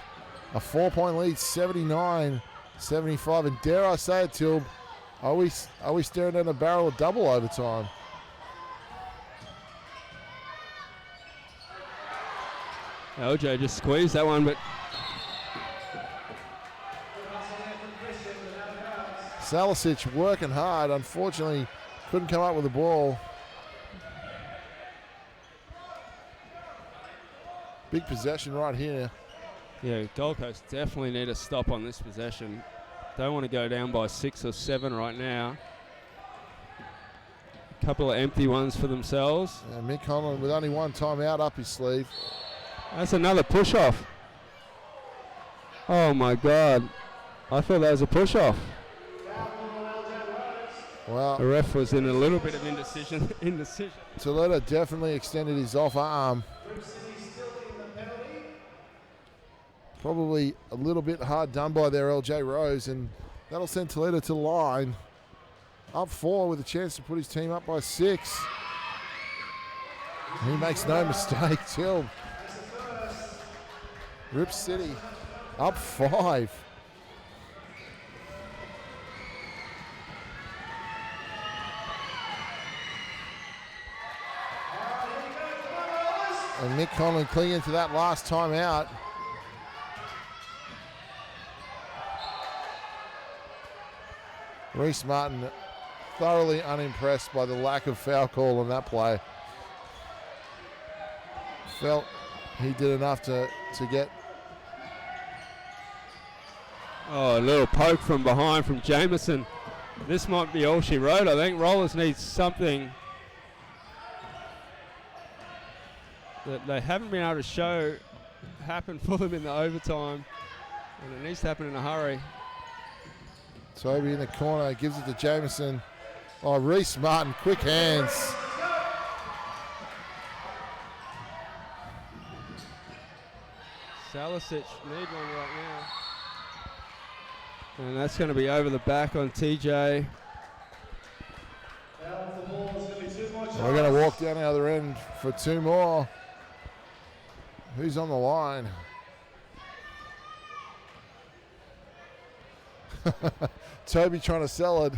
a 4-point lead, 79-75. And dare I say it, Tilb, are we staring at a barrel of double overtime? LJ just squeezed that one, but Salisic working hard. Unfortunately, couldn't come up with the ball. Big possession right here. yeah, Gold Coast definitely need a stop on this possession. Don't want to go down by 6 or 7 right now. A couple of empty ones for themselves. And Mick Conlon with only one timeout up his sleeve. That's another push-off. Oh my God. I thought that was a push-off. The Well, ref was in a little bit of indecision. Toledo definitely extended his off arm. Probably a little bit hard done by their LJ Rose, and that'll send Toledo to the line. Up 4 with a chance to put his team up by 6. He makes no mistake, Till. Ripcity up 5. And Mick Conlon clinging to that last time out. Reese Martin thoroughly unimpressed by the lack of foul call on that play. Felt he did enough to get. Oh, a little poke from behind from Jamieson. This might be all she wrote. I think Rollers need something that they haven't been able to show happen for them in the overtime. And it needs to happen in a hurry. Toby in the corner gives it to Jamieson. Oh, Reese Martin, quick hands. Salisic need one right now. And that's going to be over the back on TJ. Down off the ball, there's going to be 2 more shots. We're going to walk down the other end for 2 more. Who's on the line? Toby trying to sell it.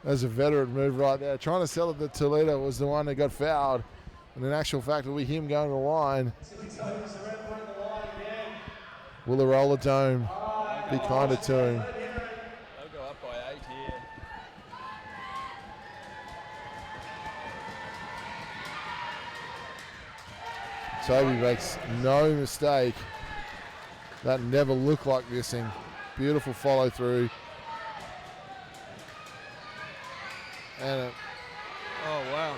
As a veteran move right there. Trying to sell it that Toledo was the one that got fouled. And in actual fact, it'll be him going to the line. Will the roller dome be kinder to him? They'll go up by 8 here. Toby makes no mistake. That never looked like missing. Beautiful follow through. And Oh, wow.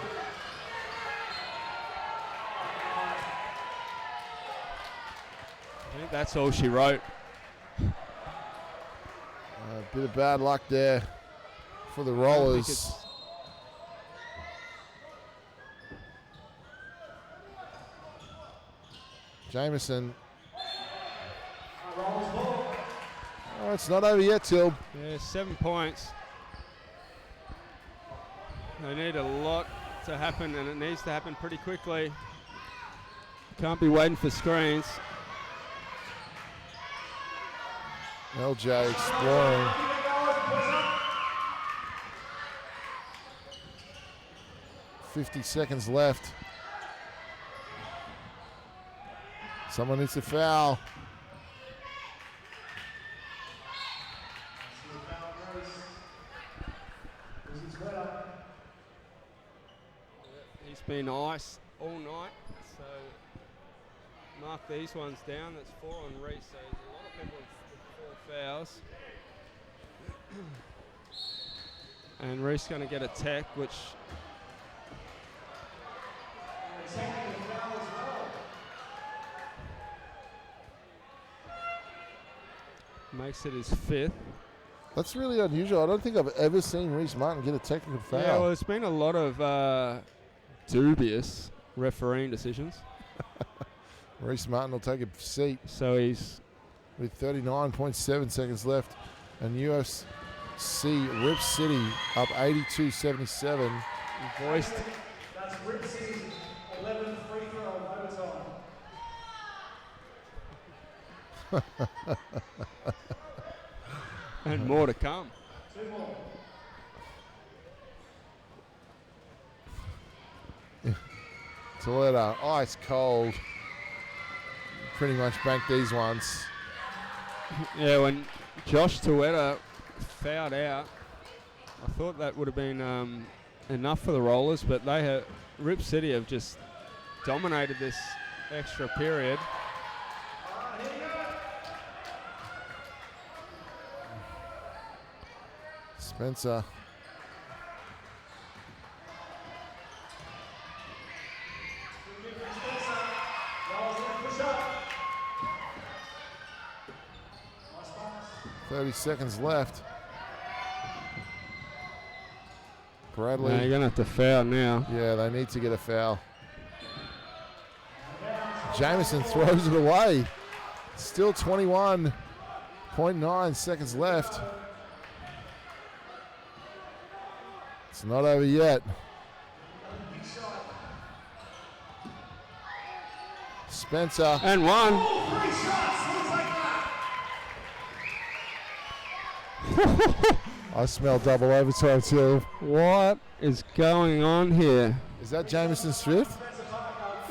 I think that's all she wrote. a bit of bad luck there for the Rollers. Jameson. Oh, it's not over yet, Till. Yeah, 7 points. They need a lot to happen, and it needs to happen pretty quickly. Can't be waiting for screens. LJ exploring. $50 left. Someone needs to foul. He's been ice all night, so mark these ones down. That's 4 on Reese, so there's a lot of people with 4 fouls. And Reese going to get a tech, which makes it his 5th. That's really unusual. I don't think I've ever seen Reese Martin get a technical foul. Yeah, well, there's been a lot of dubious refereeing decisions. Reese Martin will take a seat So he's with 39.7 seconds left. And USC Ripcity up 82-77. voiced. That's Ripcity's 11th free throw of overtime. And more to come. 2 more. Toledo, ice cold. Pretty much banked these ones. Yeah, when Josh Tueta fouled out, I thought that would have been enough for the Rollers, but they have Rip City have just dominated this extra period. Spencer. Push up. 30 seconds left. Bradley. Now you're going to have to foul now. Yeah, they need to get a foul. Jameson throws it away. Still 21.9 seconds left. It's not over yet. Spencer. And one. I smell double overtime too. What is going on here? Is that Jameson's 5th?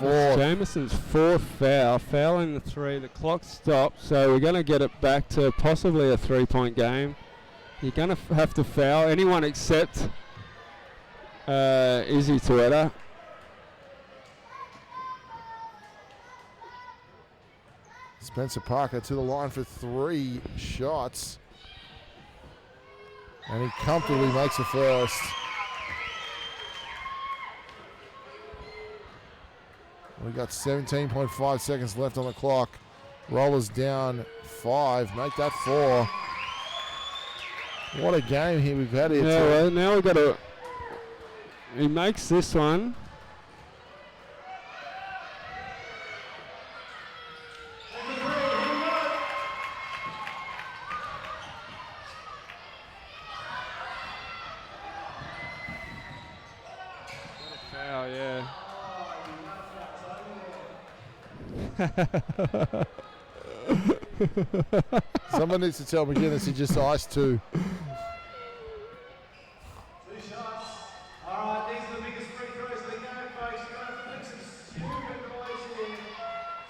It's Jameson's 4th foul, fouling the 3. The clock stopped, so we're going to get it back to possibly a 3-point game. You're going to have to foul anyone except Izzy Tueta. Spencer Parker to the line for 3 shots. And he comfortably makes the first. We got 17.5 seconds left on the clock. Rollers down 5. Make that 4. What a game here we've had here. Yeah, well, now we've got to... He makes this one. Someone needs to tell McGuinness he just iced 2. 2 shots. All right, these are the biggest free throws of the game, folks. You're going to have to pick some stupid noise here.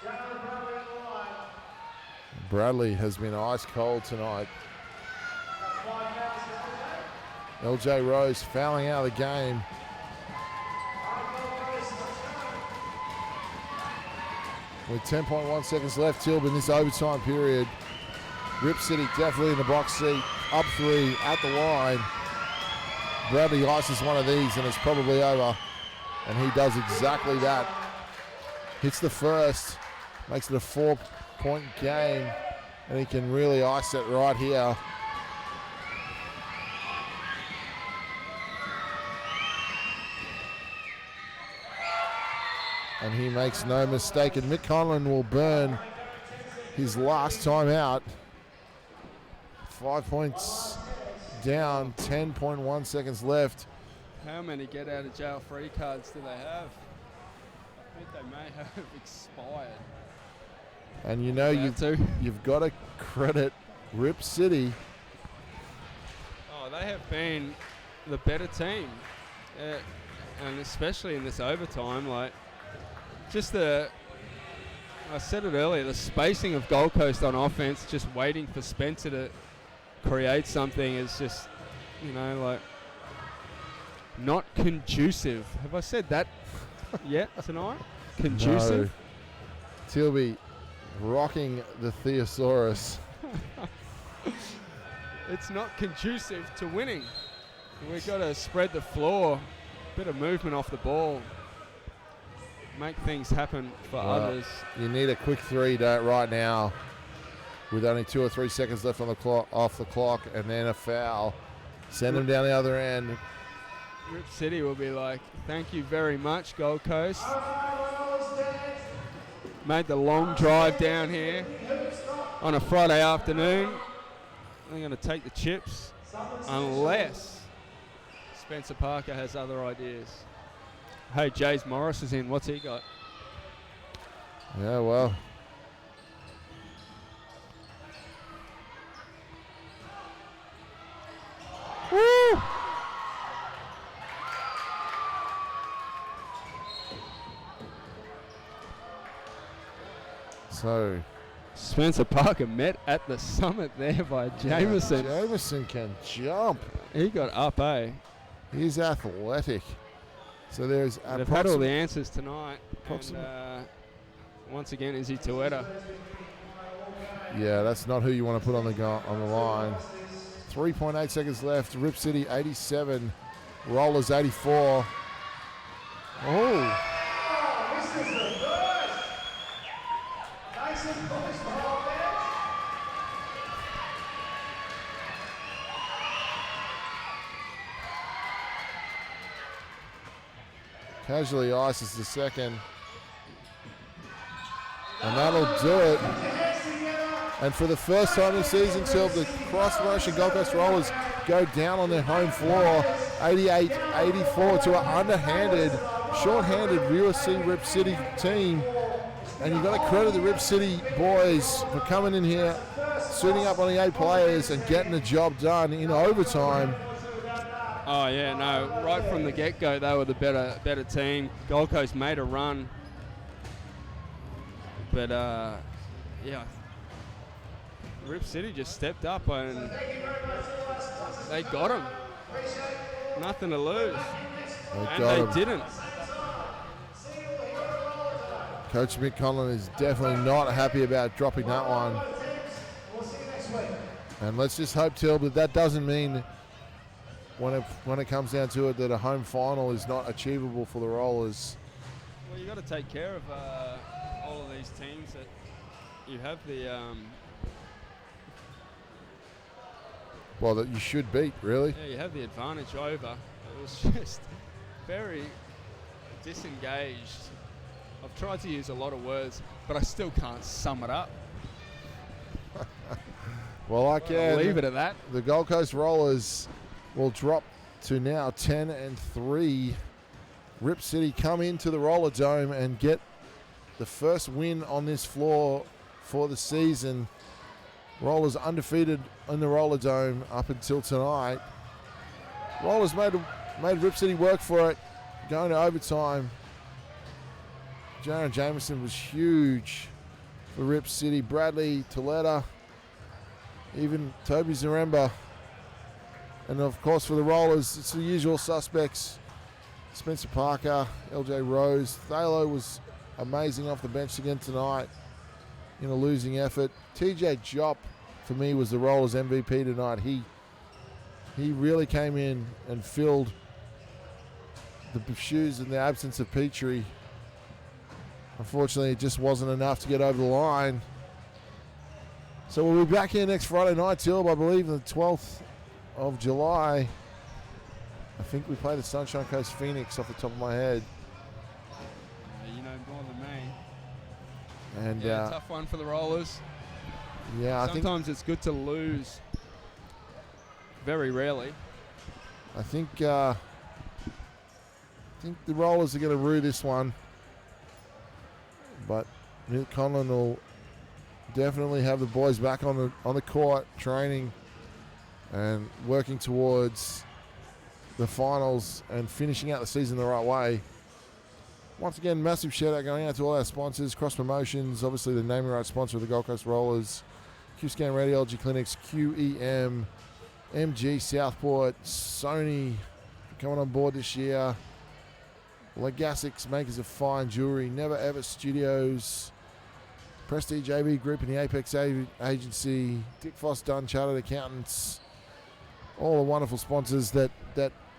Jalen Bradley on the line. Bradley has been ice cold tonight. That's 5 fouls for LJ. LJ Rose fouling out of the game. With 10.1 seconds left, Tilb in this overtime period. Ripcity definitely in the box seat. Up 3 at the line. Bradley ices one of these and it's probably over. And he does exactly that. Hits the first. Makes it a 4-point game. And he can really ice it right here. And he makes no mistake. And Mick Conlon will burn his last time out. 5 points down, 10.1 seconds left. How many get out of jail free cards do they have? I think they may have expired. And you know you've got to credit Ripcity. Oh, they have been the better team. And especially in this overtime, like just I said it earlier, the spacing of Gold Coast on offense, just waiting for Spencer to create something is just, like not conducive. Have I said that yet tonight? Conducive? No. Tilby rocking the Theosaurus. It's not conducive to winning. We've got to spread the floor, bit of movement off the ball, make things happen for others. You need a quick 3 right now with only 2 or 3 seconds left on the clock, off the clock, and then a foul. Send him down the other end. Ripcity will be like, thank you very much, Gold Coast. Made the long drive down here on a Friday afternoon. They're going to take the chips unless Spencer Parker has other ideas. Hey, Jays Morris is in. What's he got? Yeah, well. Woo! So Spencer Parker met at the summit there by Jameson. Jameson can jump. He got up, eh? He's athletic. So there's They've had all the answers tonight. And, once again, Izzy Tueta. Yeah, that's not who you want to put on the line. 3.8 seconds left. Ripcity 87. Rollers 84. Oh. This is the first. Nice and close for all that. Casually ices the second. And that'll do it. And for the first time this season, till the cross-motion Gold Coast Rollers go down on their home floor, 88-84 to an underhanded, short-handed USC Ripcity team. And you've got to credit the Ripcity boys for coming in here, suiting up on the 8 players and getting the job done in overtime. Oh, yeah, no. Right from the get-go, they were the better team. Gold Coast made a run. But, yeah, Ripcity just stepped up and they got him. Nothing to lose. They didn't. Coach Mick Conlon is definitely not happy about dropping that one. And let's just hope, Till, that doesn't mean when it comes down to it that a home final is not achievable for the Rollers. Well, you've got to take care of all of these teams that you have the well, that you should beat, really. yeah, you have the advantage over. It was just very disengaged. I've tried to use a lot of words, but I still can't sum it up. Well, I can. Leave it at that. The Gold Coast Rollers will drop to now 10-3. Ripcity come into the Roller Dome and get the first win on this floor for the season. Rollers undefeated in the Roller Dome up until tonight. Rollers made Ripcity work for it, going to overtime. Jaron Jameson was huge for Ripcity. Bradley, Toletta, even Toby Zaremba. And of course for the Rollers, it's the usual suspects. Spencer Parker, LJ Rose. Thalo was amazing off the bench again tonight in a losing effort. TJ Jop, for me, was the Rollers MVP tonight. He really came in and filled the shoes in the absence of Petrie. Unfortunately, it just wasn't enough to get over the line. So we'll be back here next Friday night, Till, I believe, the 12th of July. I think we play the Sunshine Coast Phoenix off the top of my head. You know more than me. And Yeah, tough one for the Rollers. yeah, Sometimes it's good to lose. Very rarely. I think the Rollers are going to rue this one. But Milt Conlon will definitely have the boys back on the court, training and working towards the finals and finishing out the season the right way. Once again, massive shout out going out to all our sponsors, Cross Promotions, obviously the naming rights sponsor of the Gold Coast Rollers, Q-Scan Radiology Clinics, QEM, MG Southport, Sony coming on board this year, Legasics, makers of fine jewelry, Never Ever Studios, Prestige AB Group and the Apex Agency, Dick Foss Dunn Chartered Accountants, all the wonderful sponsors that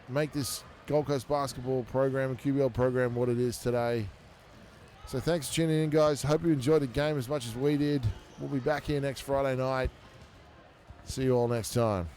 make this Gold Coast basketball program and QBL program what it is today. So thanks for tuning in, guys. Hope you enjoyed the game as much as we did. We'll be back here next Friday night. See you all next time.